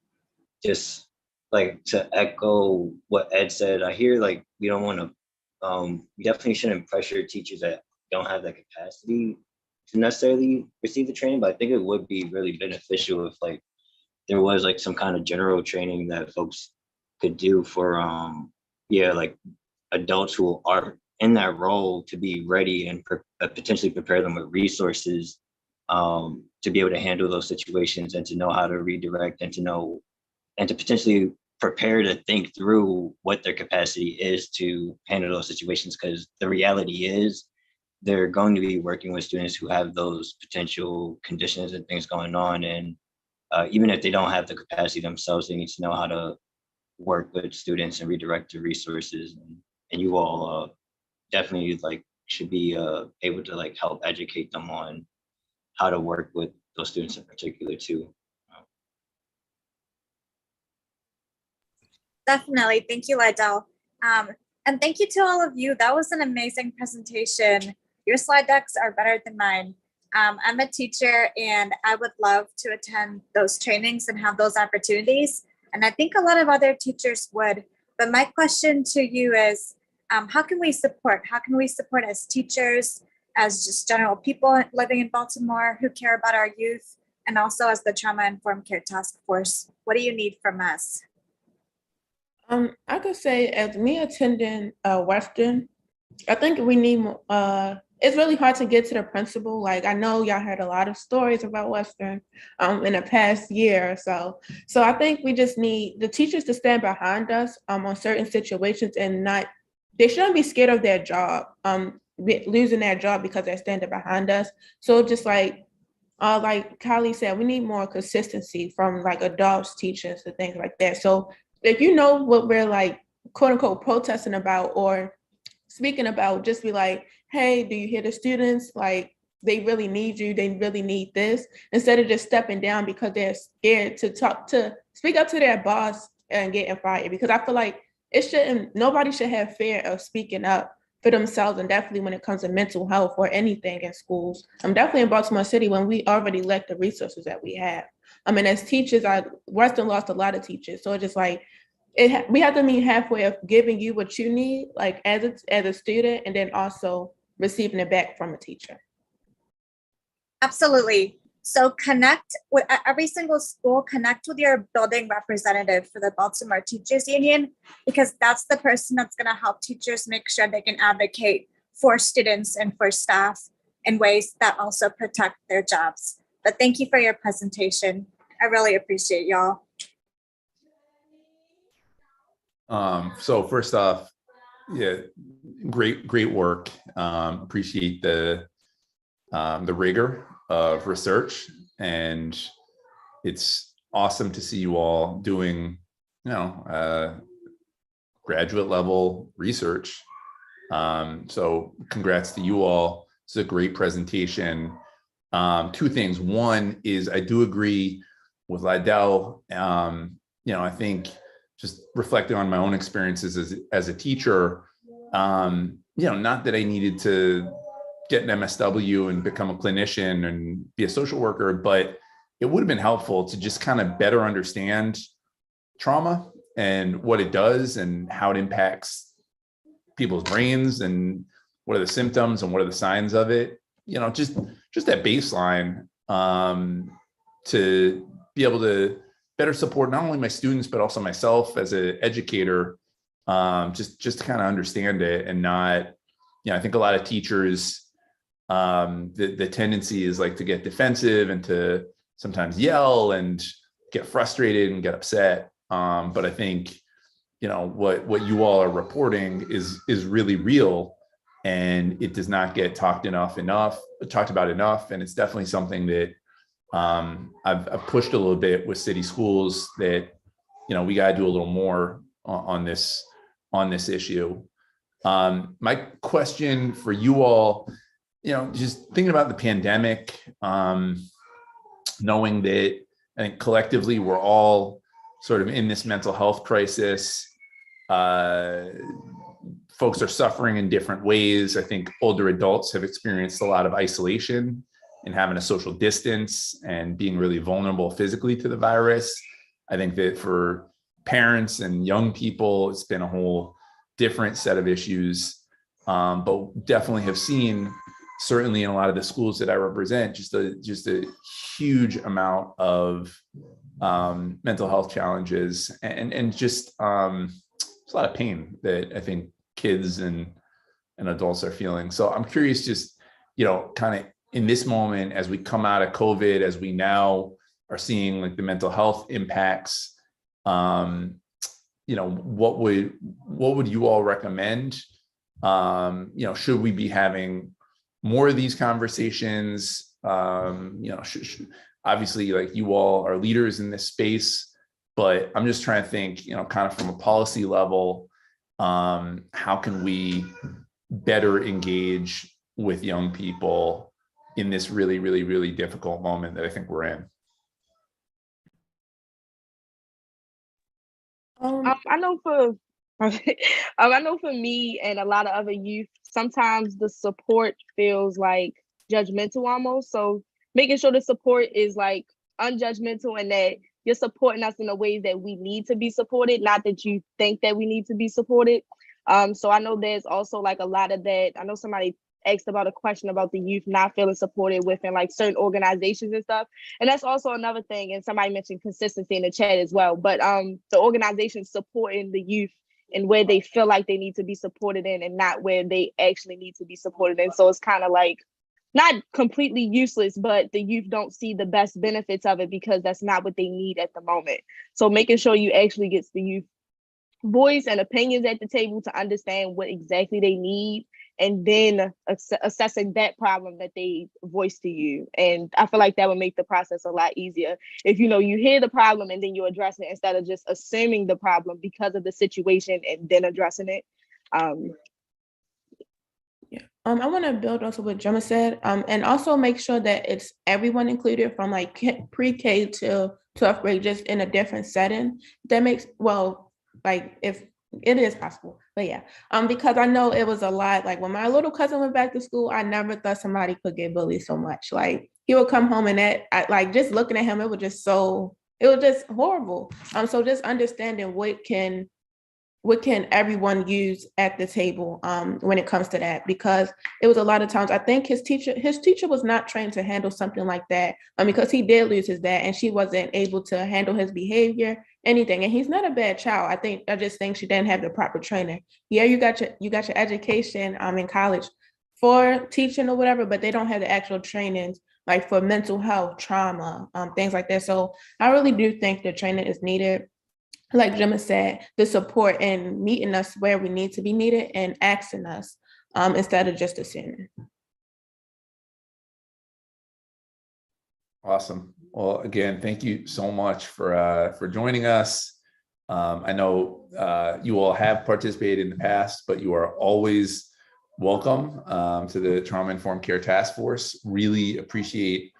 just like to echo what Ed said. I hear like we don't want to, we definitely shouldn't pressure teachers that don't have that capacity to necessarily receive the training, but I think it would be really beneficial if like there was like some kind of general training that folks could do for like adults who are in that role, to be ready and potentially prepare them with resources to be able to handle those situations, and to know how to redirect, and to potentially prepare to think through what their capacity is to handle those situations. Because the reality is they're going to be working with students who have those potential conditions and things going on, and even if they don't have the capacity themselves, they need to know how to work with students and redirect the resources. And you all definitely like should be able to like help educate them on how to work with those students in particular too. Definitely. Thank you, Lydell. And thank you to all of you. That was an amazing presentation. Your slide decks are better than mine. I'm a teacher and I would love to attend those trainings and have those opportunities. And I think a lot of other teachers would. But my question to you is, how can we support? How can we support as teachers, as just general people living in Baltimore who care about our youth, and also as the Trauma Informed Care Task Force? What do you need from us? I could say as me attending Western, I think we need it's really hard to get to the principal. Like I know y'all heard a lot of stories about Western in the past year or so. So I think we just need the teachers to stand behind us on certain situations and they shouldn't be scared of their job, losing their job because they're standing behind us. So just like Kylie said, we need more consistency from like adults, teachers, and things like that. So if you know what we're like, quote unquote, protesting about or speaking about, just be like, hey, do you hear the students? Like, they really need you. They really need this. Instead of just stepping down because they're scared to speak up to their boss and getting fired. Because I feel like nobody should have fear of speaking up for themselves, and definitely when it comes to mental health or anything in schools. I'm definitely in Baltimore City when we already lack the resources that we have. I mean, as teachers, Western lost a lot of teachers. So it's just like, we have to meet halfway of giving you what you need, like as a student, and then also receiving it back from a teacher. Absolutely. So connect with every single school, connect with your building representative for the Baltimore Teachers Union, because that's the person that's going to help teachers make sure they can advocate for students and for staff in ways that also protect their jobs. But thank you for your presentation. I really appreciate y'all. So first off, yeah, great work. Appreciate the rigor of research, and it's awesome to see you all doing, graduate level research. So congrats to you all. It's a great presentation. Two things. One is I do agree with Lydell. I think just reflecting on my own experiences as a teacher, not that I needed to get an MSW and become a clinician and be a social worker, but it would have been helpful to just kind of better understand trauma and what it does and how it impacts people's brains and what are the symptoms and what are the signs of it. Just that baseline to be able to better support not only my students, but also myself as an educator, just to kind of understand it and not, I think a lot of teachers, the tendency is like to get defensive and to sometimes yell and get frustrated and get upset. But I think, what you all are reporting is really real, and it does not get talked about enough. And it's definitely something that I've pushed a little bit with city schools that, we got to do a little more on this issue. My question for you all, just thinking about the pandemic, knowing that I think collectively we're all sort of in this mental health crisis. Folks are suffering in different ways. I think older adults have experienced a lot of isolation and having a social distance and being really vulnerable physically to the virus. I think that for parents and young people, it's been a whole different set of issues, but definitely have seen, certainly in a lot of the schools that I represent, just a huge amount of mental health challenges and just there's a lot of pain that I think kids and adults are feeling. So I'm curious, just, kind of in this moment, as we come out of COVID, as we now are seeing like the mental health impacts, what would you all recommend? Should we be having more of these conversations? Obviously, like, you all are leaders in this space, but I'm just trying to think, kind of from a policy level, how can we better engage with young people in this really, really, really difficult moment that I think we're in? I know for I know for me and a lot of other youth, sometimes the support feels like judgmental almost. So making sure the support is like unjudgmental and that you're supporting us in the ways that we need to be supported, not that you think that we need to be supported. So I know there's also like a lot of that. I know somebody asked about a question about the youth not feeling supported within like certain organizations and stuff. And that's also another thing. And somebody mentioned consistency in the chat as well. But the organization supporting the youth and where they feel like they need to be supported in and not where they actually need to be supported in. So it's kind of like not completely useless, but the youth don't see the best benefits of it because that's not what they need at the moment. So making sure you actually get the youth voice and opinions at the table to understand what exactly they need and then assessing that problem that they voice to you. And I feel like that would make the process a lot easier if you hear the problem and then you address it instead of just assuming the problem because of the situation and then addressing it. I want to build also what Gemma said, and also make sure that it's everyone included from like pre-K to 12th grade, just in a different setting. That makes, well, like if it is possible, but yeah, because I know it was a lot. Like when my little cousin went back to school, I never thought somebody could get bullied so much. Like he would come home and like just looking at him, it was just horrible. So just understanding what can everyone use at the table when it comes to that, because it was a lot of times I think his teacher was not trained to handle something like that, because he did lose his dad and she wasn't able to handle his behavior, anything. And he's not a bad child. I just think she didn't have the proper training. Yeah, you got your education in college for teaching or whatever, but they don't have the actual trainings like for mental health, trauma, things like that. So I really do think the training is needed. Like Gemma said, the support and meeting us where we need to be needed and asking us instead of just assuming. Awesome. Well, again, thank you so much for joining us. I know you all have participated in the past, but you are always welcome to the Trauma Informed Care Task Force. Really appreciate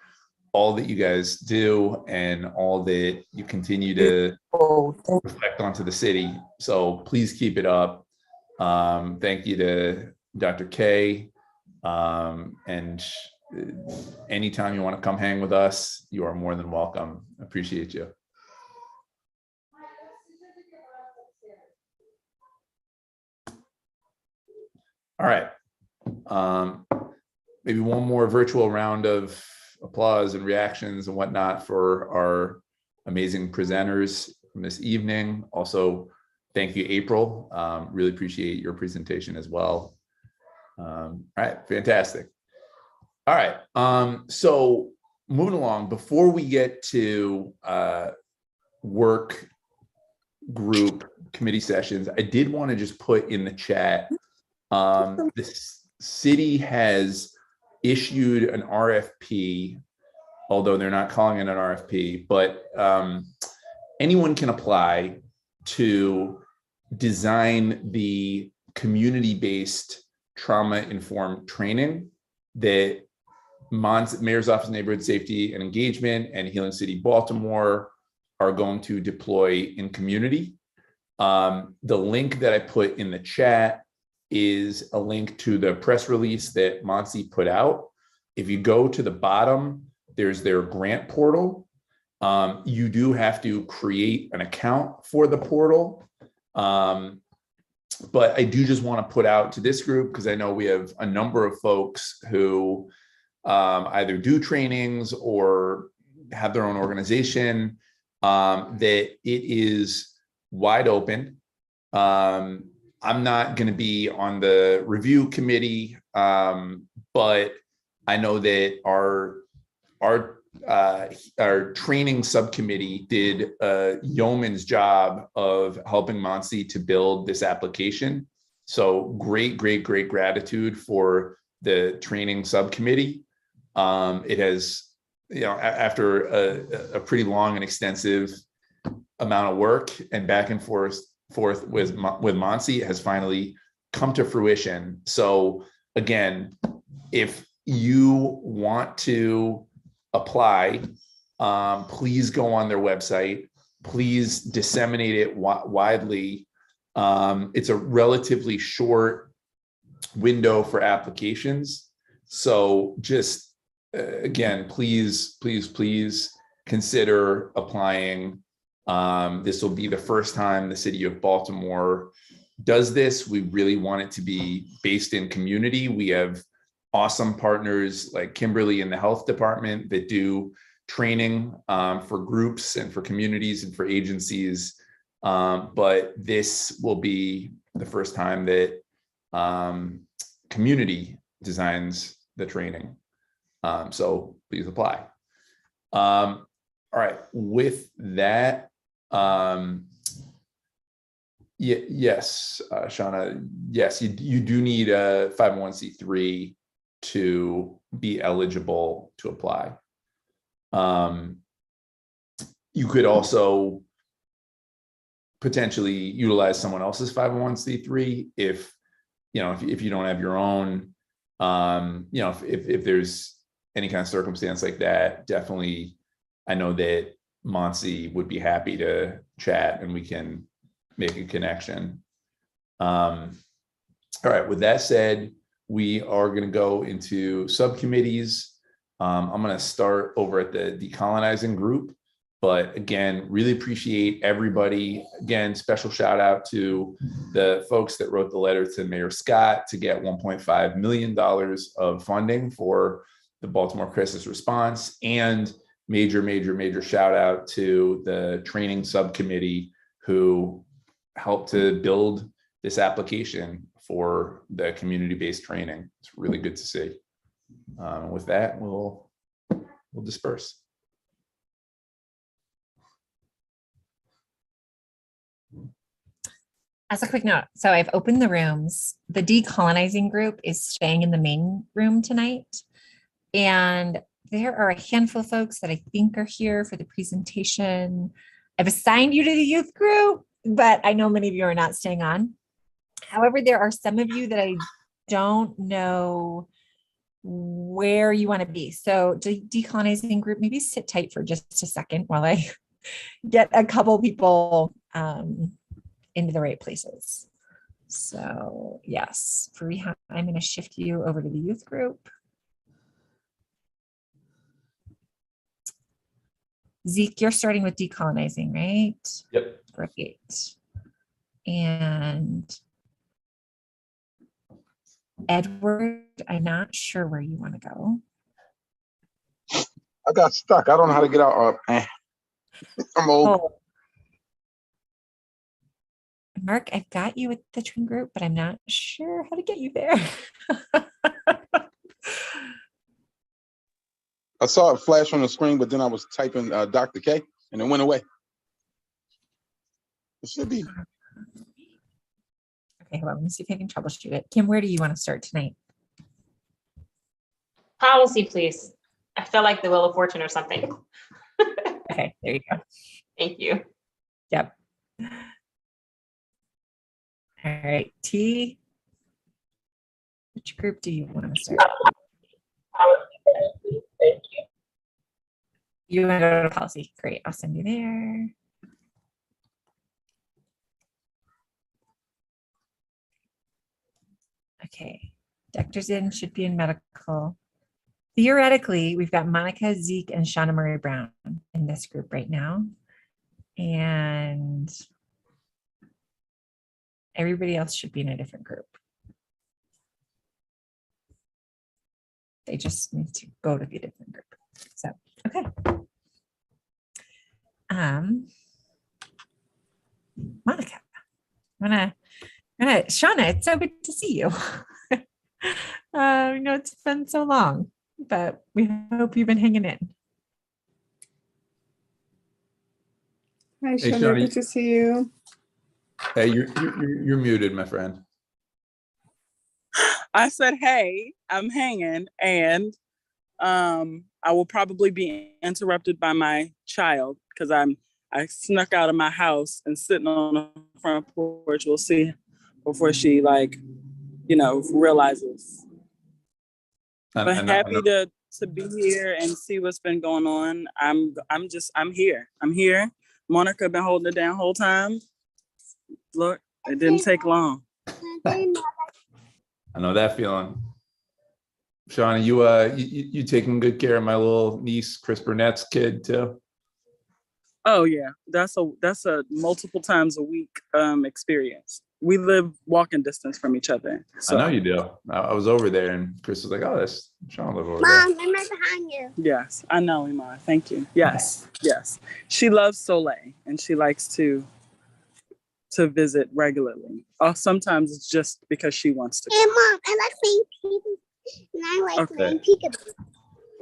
all that you guys do and all that you continue to reflect onto the city. So please keep it up. Thank you to Dr. K. And anytime you want to come hang with us, you are more than welcome. Appreciate you. All right. Maybe one more virtual round of applause and reactions and whatnot for our amazing presenters from this evening. Also, thank you, April. Really appreciate your presentation as well. All right, fantastic. All right, so moving along, before we get to work group committee sessions, I did want to just put in the chat, the city has issued an RFP, although they're not calling it an RFP, but anyone can apply to design the community-based trauma-informed training that Mayor's Office of Neighborhood Safety and Engagement and Healing City Baltimore are going to deploy in community. The link that I put in the chat is a link to the press release that MONSE put out. If you go to the bottom, there's their grant portal. You do have to create an account for the portal. But I do just want to put out to this group, because I know we have a number of folks who either do trainings or have their own organization, that it is wide open. I'm not going to be on the review committee, but I know that our training subcommittee did a yeoman's job of helping MONSE to build this application. So great gratitude for the training subcommittee. It has, after a pretty long and extensive amount of work and back and forth with MONSE, has finally come to fruition. So again, if you want to apply, please go on their website, please disseminate it widely. It's a relatively short window for applications. So just, again, please consider applying. This will be the first time the city of Baltimore does this. We really want it to be based in community. We have awesome partners like Kimberly in the health department that do training for groups and for communities and for agencies. But this will be the first time that community designs the training. So please apply. All right, with that, yes, Shauna, yes, you do need a 501c3 to be eligible to apply. You could also potentially utilize someone else's 501c3 if you don't have your own. If there's any kind of circumstance like that, definitely, I know that Monsi would be happy to chat and we can make a connection. All right, with that said, we are going to go into subcommittees. I'm going to start over at the decolonizing group, but again, really appreciate everybody. Again, special shout out to the folks that wrote the letter to Mayor Scott to get $1.5 million of funding for the Baltimore crisis response, and major shout out to the training subcommittee who helped to build this application for the community-based training. It's really good to see. With that, we'll disperse. As a quick note, so I've opened the rooms. The decolonizing group is staying in the main room tonight. And there are a handful of folks that I think are here for the presentation. I've assigned you to the youth group, but I know many of you are not staying on. However, there are some of you that I don't know where you want to be. So decolonizing group, maybe sit tight for just a second while I get a couple people into the right places. So yes, Fariha, I'm going to shift you over to the youth group. Zeke, you're starting with decolonizing, right? Yep. Great. And Edward, I'm not sure where you want to go. I got stuck. I don't know how to get out. I'm old. Oh. Mark, I've got you with the twin group, but I'm not sure how to get you there. I saw it flash on the screen, but then I was typing Dr. K and it went away. It should be. Okay, well, let me see if I can troubleshoot it. Kim, where do you want to start tonight? Policy, please. I feel like the Wheel of Fortune or something. Okay, there you go. Thank you. Yep. All right, T. Which group do you want to start? Thank you. You want to go to policy? Great, I'll send you there. Okay, Dr. Zinn should be in medical. Theoretically, we've got Monica, Zeke, and Shauna Murray Brown in this group right now. And everybody else should be in a different group. They just need to go to the different group. So, okay. Monica, Shauna, it's so good to see you. It's been so long, but we hope you've been hanging in. Hi, Hey, Shauna, Shauna, good to see you. Hey, you're muted, my friend. I said, hey, I'm hanging, and I will probably be interrupted by my child because I snuck out of my house and sitting on the front porch. We'll see before she realizes. But happy to be here and see what's been going on. I'm here. I'm here. Monica been holding it down whole time. Look, it didn't take long. I know that feeling. Shauna, you taking good care of my little niece, Chris Burnett's kid too? Oh yeah, that's a multiple times a week experience. We live walking distance from each other. So. I know you do. I was over there and Chris was like, "Oh, that's Shauna live over there." Mom, I'm right behind you. Yes, I know, Iman. Thank you. Yes, yes. She loves Soleil and she likes to visit regularly. Sometimes it's just because she wants to. Hey, Mom, I like playing peekaboo. And I like playing peekaboo.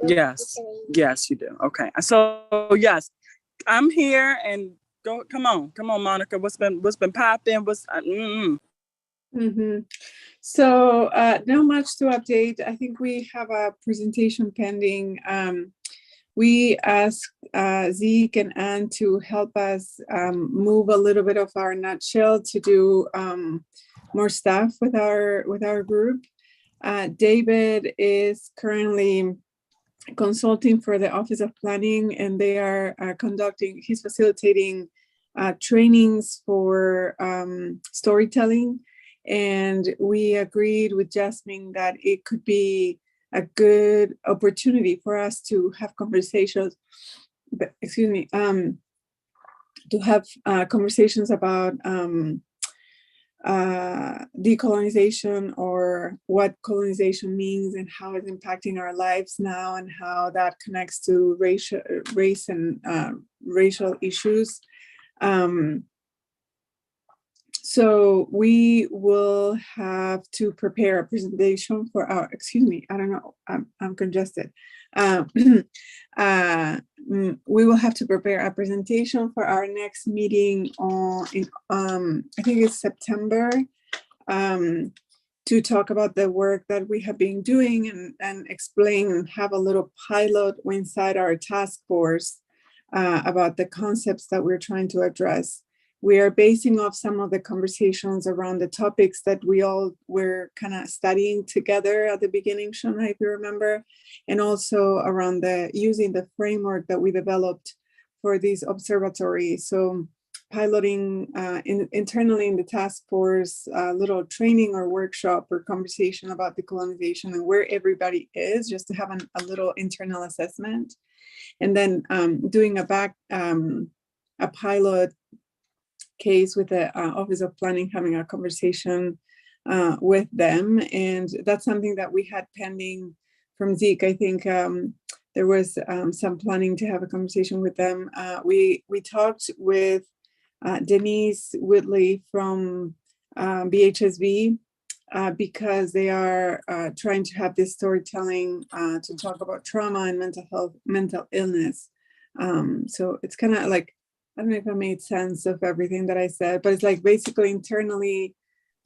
Yes, yes, you do. Okay, so yes, I'm here and go. Come on, Monica. What's been popping? So not much to update. I think we have a presentation pending. We asked Zeke and Anne to help us move a little bit of our nutshell to do more stuff with our group. David is currently consulting for the Office of Planning, and they are he's facilitating trainings for storytelling. And we agreed with Jasmine that it could be a good opportunity for us to have conversations, to have conversations about decolonization, or what colonization means and how it's impacting our lives now, and how that connects to race and racial issues. So we will have to prepare a presentation for our, I'm congested. We will have to prepare a presentation for our next meeting I think it's September, to talk about the work that we have been doing and explain and have a little pilot inside our task force about the concepts that we're trying to address. We are basing off some of the conversations around the topics that we all were kind of studying together at the beginning, Shauna, if you remember, and also around using the framework that we developed for these observatories. So piloting internally in the task force, a little training or workshop or conversation about decolonization and where everybody is, just to have a little internal assessment. And then doing a pilot case with the Office of Planning, having a conversation with them. And that's something that we had pending from Zeke. I think there was some planning to have a conversation with them. We talked with Denise Whitley from BHSV because they are trying to have this storytelling to talk about trauma and mental illness. So it's kind of like, I don't know if I made sense of everything that I said, but it's like basically internally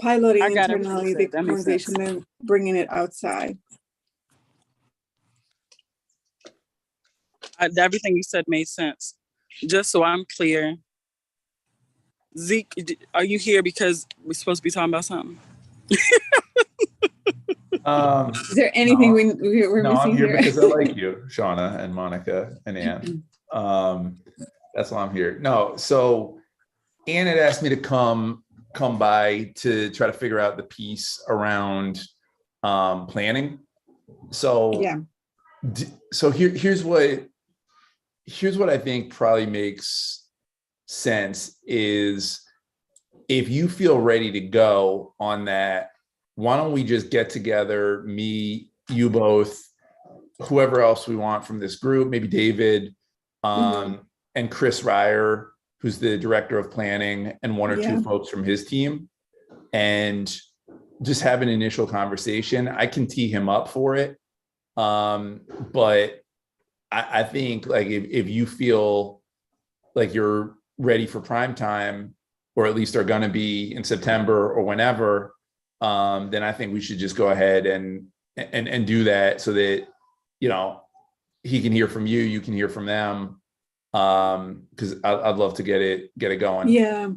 piloting internally the conversation and bringing it outside. Everything you said made sense. Just so I'm clear, Zeke, are you here because we're supposed to be talking about something? Is there anything we're missing I'm here here? because I like you, Shauna and Monica and Anne. That's why I'm here. No, so Anne had asked me to come by to try to figure out the piece around planning. So yeah. So here's what I think probably makes sense is, if you feel ready to go on that, why don't we just get together, me, you both, whoever else we want from this group, maybe David, and Chris Ryer, who's the director of planning, and one or two folks from his team, and just have an initial conversation. I can tee him up for it. But I think like if you feel like you're ready for prime time, or at least are going to be in September or whenever, then I think we should just go ahead and do that, so that, you know, he can hear from you, you can hear from them. Because I'd love to get it going. Yeah,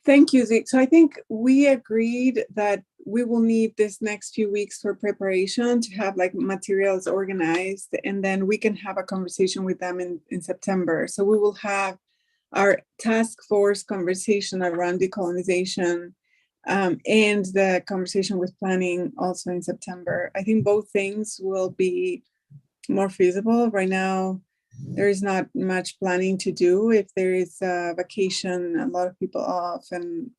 thank you, Zeke. So I think we agreed that we will need this next few weeks for preparation to have like materials organized, and then we can have a conversation with them in September. So we will have our task force conversation around decolonization and the conversation with planning also in September. I think both things will be more feasible. Right now, there is not much planning to do. If there is a vacation, a lot of people off, and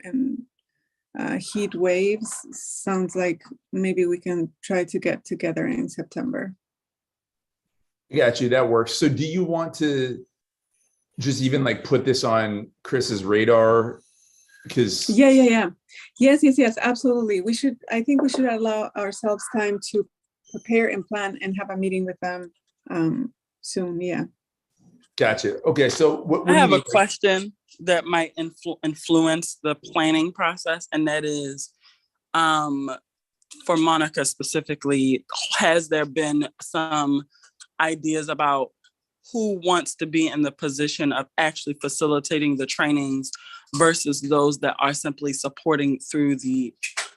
heat waves, sounds like maybe we can try to get together in September. Got you. That works. So do you want to just even like put this on Chris's radar? Because yes, absolutely. I think we should allow ourselves time to prepare and plan and have a meeting with them soon. Yeah. Gotcha. Okay. So I have a question that might influence the planning process, and that is, for Monica specifically, has there been some ideas about who wants to be in the position of actually facilitating the trainings versus those that are simply supporting through the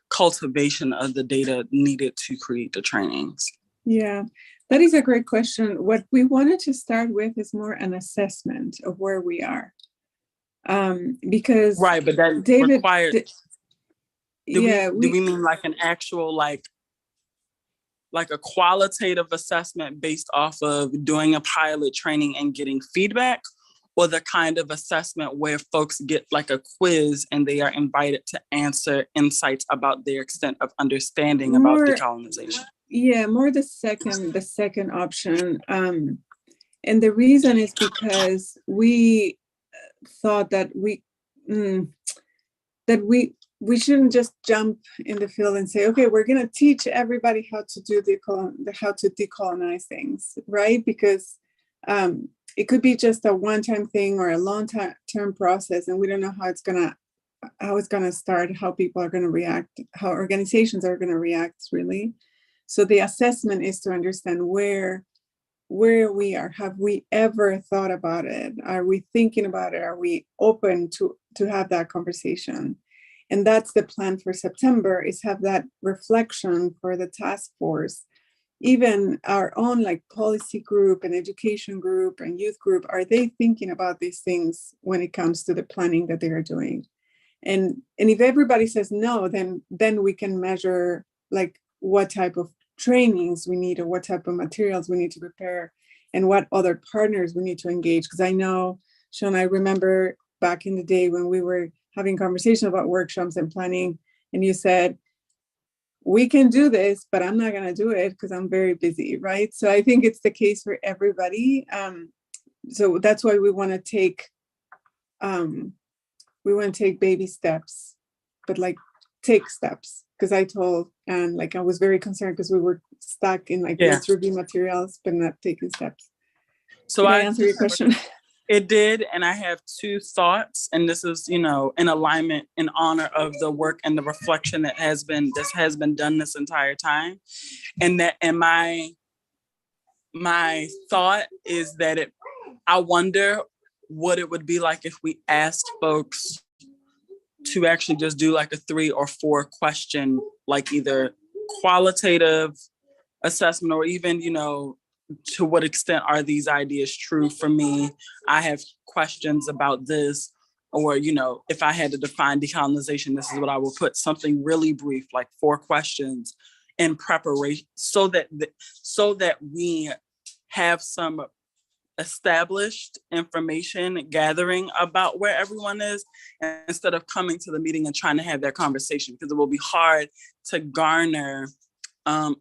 cultivation of the data needed to create the trainings? Yeah, that is a great question. What we wanted to start with is more an assessment of where we are. Because right, but that David required, do we mean like an actual like a qualitative assessment based off of doing a pilot training and getting feedback, or the kind of assessment where folks get like a quiz and they are invited to answer insights about their extent of understanding about decolonization? Yeah, more the second option. And the reason is because we thought that we shouldn't just jump in the field and say, okay, we're going to teach everybody how to do how to decolonize things, right? Because it could be just a one-time thing or a long-term process, and we don't know how it's going to start, how people are going to react, how organizations are going to react, really. So the assessment is to understand where we are. Have we ever thought about it? Are we thinking about it? Are we open to have that conversation? And that's the plan for September, is have that reflection for the task force. Even our own like policy group and education group and youth group, are they thinking about these things when it comes to the planning that they are doing? And if everybody says no, then we can measure like what type of trainings we need, or what type of materials we need to prepare, and what other partners we need to engage. Because I know, Sean, I remember back in the day when we were having conversations about workshops and planning, and you said, we can do this, but I'm not going to do it because I'm very busy, right? So I think it's the case for everybody. So that's why we want to take baby steps, but like take steps. Because I told Anne, like I was very concerned because we were stuck in like let's review materials, but not taking steps. So Did I answer your question? It did, and I have two thoughts, and this is, in alignment, in honor of the work and the reflection that has been done this entire time, and my thought is that I wonder what it would be like if we asked folks to actually just do like a 3 or 4 question, like either qualitative assessment, or even, to what extent are these ideas true for me? I have questions about this, or, if I had to define decolonization, this is what I will put, something really brief, like 4 questions in preparation, so that we have some established information gathering about where everyone is, instead of coming to the meeting and trying to have that conversation, because it will be hard to garner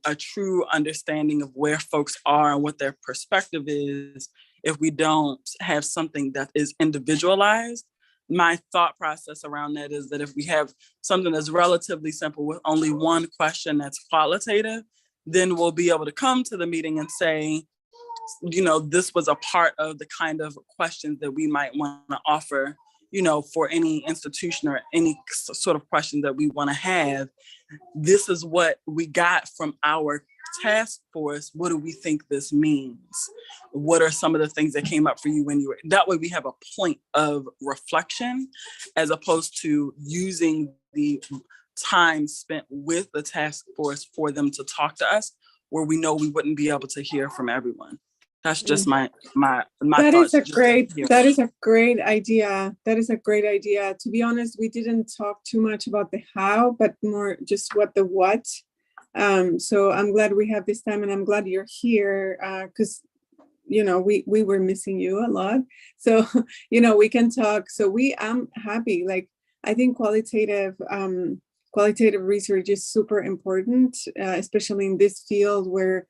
a true understanding of where folks are and what their perspective is if we don't have something that is individualized. My thought process around that is that if we have something that's relatively simple with only one question that's qualitative, then we'll be able to come to the meeting and say, this was a part of the kind of questions that we might want to offer, for any institution or any sort of question that we want to have. This is what we got from our task force. What do we think this means? What are some of the things that came up for you when you were, that way we have a point of reflection, as opposed to using the time spent with the task force for them to talk to us, where we know we wouldn't be able to hear from everyone. That's just Mm. my That is thoughts. a just great, here. that is a great idea. That is a great idea. To be honest, we didn't talk too much about the how, but more just what the what. So I'm glad we have this time, and I'm glad you're here, because you know, we were missing you a lot. So, you know, we can talk. So I'm happy. Like, I think qualitative research is super important, especially in this field where,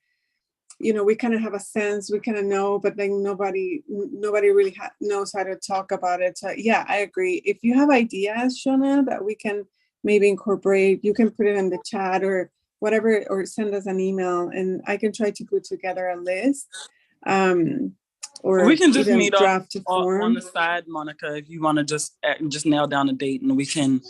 you know, we kind of have a sense, we kind of know, but then nobody really knows how to talk about it. So yeah, I agree. If you have ideas, Shona, that we can maybe incorporate, you can put it in the chat or whatever, or send us an email, and I can try to put together a list. Or we can just even meet draft a on form. the side, Monica, if you want to just nail down a date, and we can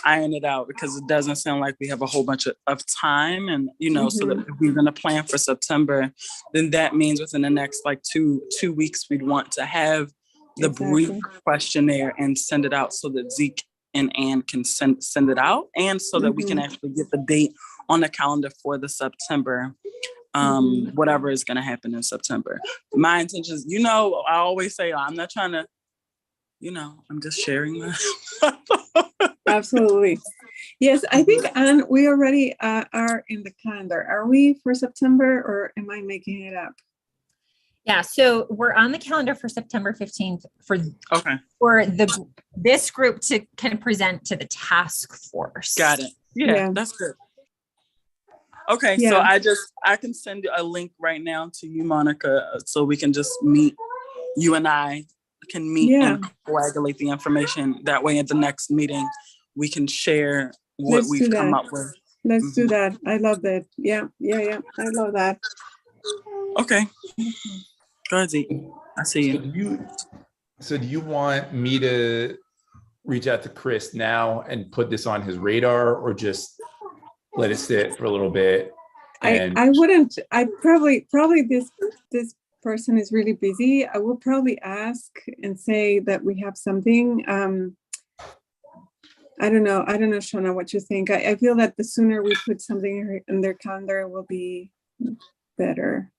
iron it out, because it doesn't sound like we have a whole bunch of time. And, you know, so that if we're going to plan for September, then that means within the next like two weeks, we'd want to have the brief questionnaire and send it out so that Zeke and Ann can send it out, and so that we can actually get the date on the calendar for the September, whatever is going to happen in September. My intention is, you know, I always say, I'm not trying to, you know, I'm just sharing my Absolutely. Yes, I think, Anne, we already are in the calendar. Are we for September, or am I making it up? Yeah, so we're on the calendar for September 15th for this group to kind of present to the task force. Got it. Yeah. That's good. Okay, so I can send you a link right now to you, Monica, so we can just meet. You and I can meet and coagulate the information. That way, at the next meeting, we can share what we've come up with. Let's do that. I love that. Yeah. I love that. Okay. Go ahead, Zeke. I see you. So do you want me to reach out to Chris now and put this on his radar, or just let it sit for a little bit? I wouldn't. I probably this person is really busy. I will probably ask and say that we have something. I don't know, Shona, what you think. I feel that the sooner we put something in their calendar will be better.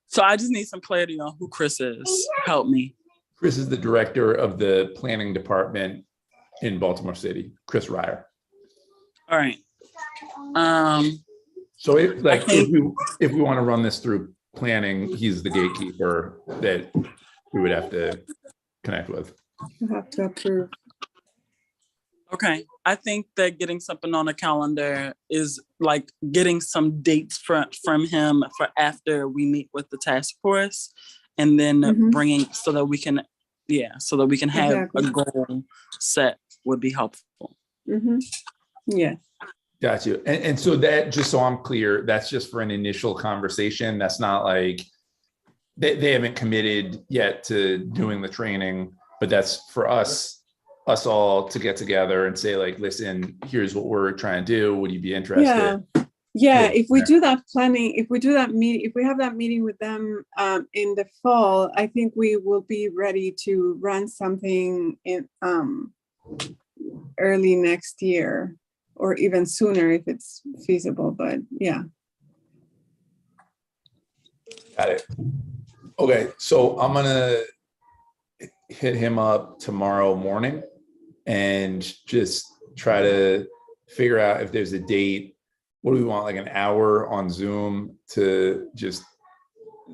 So I just need some clarity on who Chris is. Help me. Chris is the director of the planning department in Baltimore City, Chris Ryer. All right. So if we want to run this through planning, he's the gatekeeper that we would have to connect with. You have to approve. Okay. I think that getting something on the calendar is like getting some dates from him for after we meet with the task force, and then bringing so that we can have a goal set would be helpful. Yeah. Got you. And so that, just so I'm clear, that's just for an initial conversation. That's not like they haven't committed yet to doing the training, but that's for us all to get together and say, like, listen, here's what we're trying to do. Would you be interested? Yeah. If we do that planning, if we have that meeting with them in the fall, I think we will be ready to run something in early next year, or even sooner if it's feasible. But yeah. Got it. Okay, so I'm gonna hit him up tomorrow morning and just try to figure out if there's a date. What do we want, like an hour on Zoom to just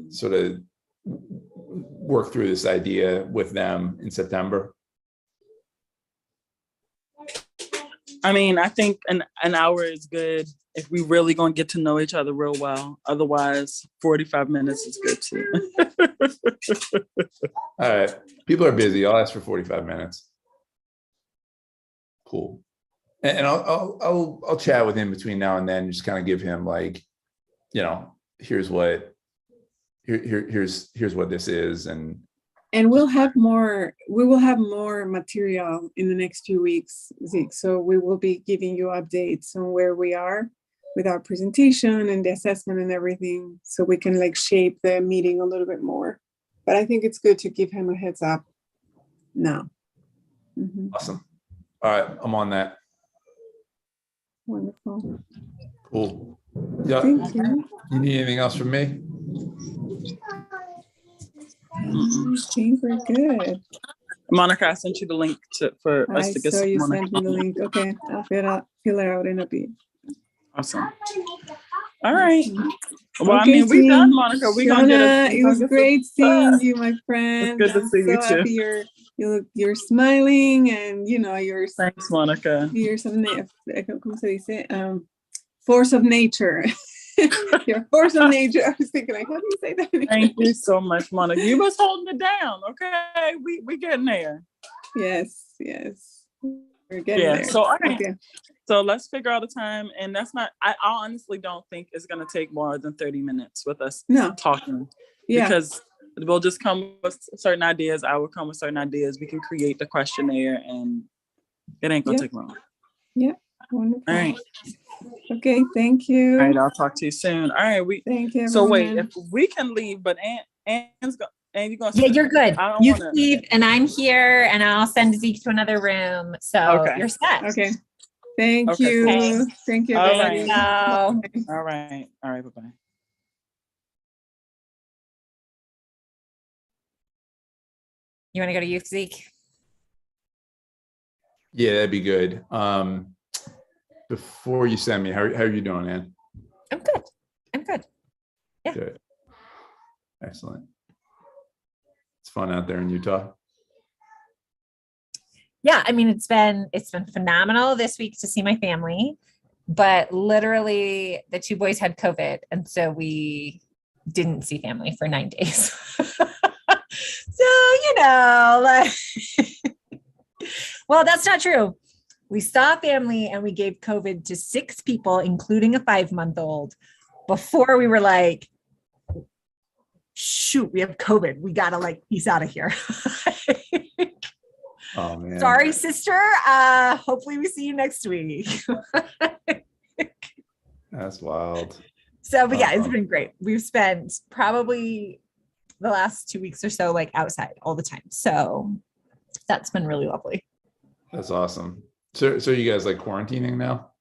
sort of work through this idea with them in September? I mean, I think an hour is good if we really gonna get to know each other real well. Otherwise, 45 minutes is good too. All right, people are busy. I'll ask for 45 minutes. Cool. And I'll chat with him between now and then, just kind of give him, like, you know, here's what this is, and we will have more material in the next few weeks, Zeke. So we will be giving you updates on where we are with our presentation and the assessment and everything, so we can like shape the meeting a little bit more. But I think it's good to give him a heads up now. Awesome. All right, I'm on that. Wonderful. Cool. Yeah. Thank you. You need anything else from me? I think we're good. Monica, I sent you the link for us I to get saw you someone. sent me the link. Okay, I'll fill it out in a bit. Awesome. All right. Well, I Okay, mean, we team. done, Monica. We gonna get Shauna, it was great seeing you, my It's friend. good to I'm see you so happy too. you're smiling and you're Thanks, Monica. You're some ¿cómo se dice? Force of nature. You're a force of nature. I was thinking, like, how do you say that? Thank you so much, Monica. You was holding it down. Okay, we getting there. Yes. We're getting there. So all right. Okay. So let's figure out a time, and that's not. I honestly don't think it's gonna take more than 30 minutes with us talking. Yeah. Because we'll just come with certain ideas. I will come with certain ideas. We can create the questionnaire, and it ain't gonna take long. Yeah. Wonderful. All right. Okay. Thank you. All right. I'll talk to you soon. All right. Thank you. So wait, everyone. if we can leave, but Anne's going. And you're gonna. Yeah, you're good. I don't You wanna, can leave, and I'm here, and I'll send Zeke to another room. So you're set. Okay. Thank Okay, you. cool. Thank you, All everybody. right. All right. All right. Bye-bye. You want to go to youth, Zeke? Yeah, that'd be good. Before you send me, how are you doing, Ann? I'm good. Yeah. Good. Excellent. It's fun out there in Utah. Yeah, I mean, it's been phenomenal this week to see my family, but literally the two boys had COVID, and so we didn't see family for 9 days. So, like, well, that's not true. We saw family and we gave COVID to 6 people, including a 5-month-old, before we were like, shoot, we have COVID. We gotta peace out of here. Oh man. Sorry, sister. Hopefully we see you next week. That's wild. So, but yeah, it's been great. We've spent probably the last 2 weeks or so outside all the time. So that's been really lovely. That's awesome. So you guys quarantining now?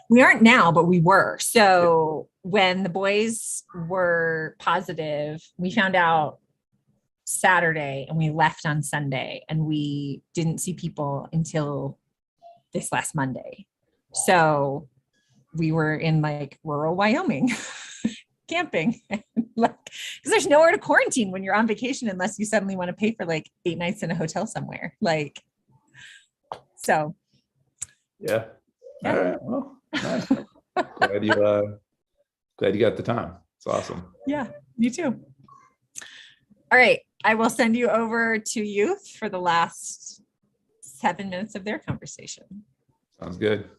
We aren't now, but we were. So when the boys were positive, we found out Saturday and we left on Sunday, and we didn't see people until this last Monday. So we were in rural Wyoming camping, because there's nowhere to quarantine when you're on vacation unless you suddenly want to pay for 8 nights in a hotel somewhere. So Yeah. All right. Well, nice. glad you got the time. It's awesome. yeah, you too. All right. I will send you over to youth for the last 7 minutes of their conversation. Sounds good.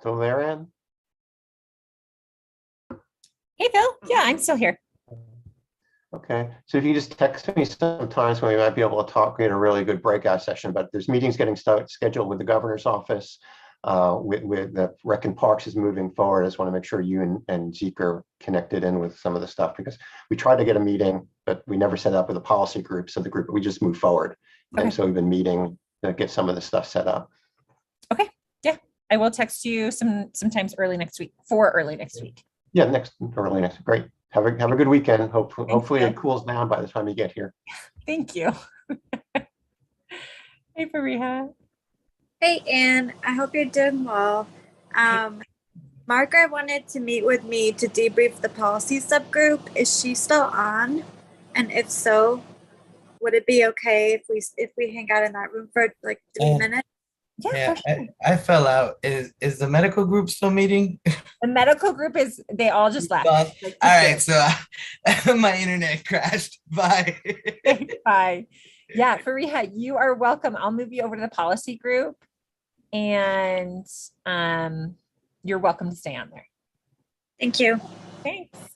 Still there, Ann? Hey, Phil. Yeah, I'm still here. Okay, so if you just text me sometimes when we might be able to talk, we had a really good breakout session, but there's meetings getting scheduled with the governor's office. With the Rec and Parks is moving forward. I just want to make sure you and Zeke are connected in with some of the stuff, because we tried to get a meeting, but we never set up with a policy group. So the group, we just moved forward. Okay. And so we've been meeting to get some of the stuff set up. Okay. Yeah. I will text you sometimes early next week early next week. Yeah, early next. Great. Have a good weekend. Hopefully it cools down by the time you get here. Thank you. Hey, Fariha. Hey, Anne. I hope you're doing well. Margaret wanted to meet with me to debrief the policy subgroup. Is she still on? And if so, would it be okay if we hang out in that room for like 3 minutes? Yeah, I fell out. Is the medical group still meeting? The medical group they all just left. All right, so my internet crashed. Bye. Bye. Yeah, Fariha, you are welcome. I'll move you over to the policy group, and you're welcome to stay on there. Thank you. Thanks.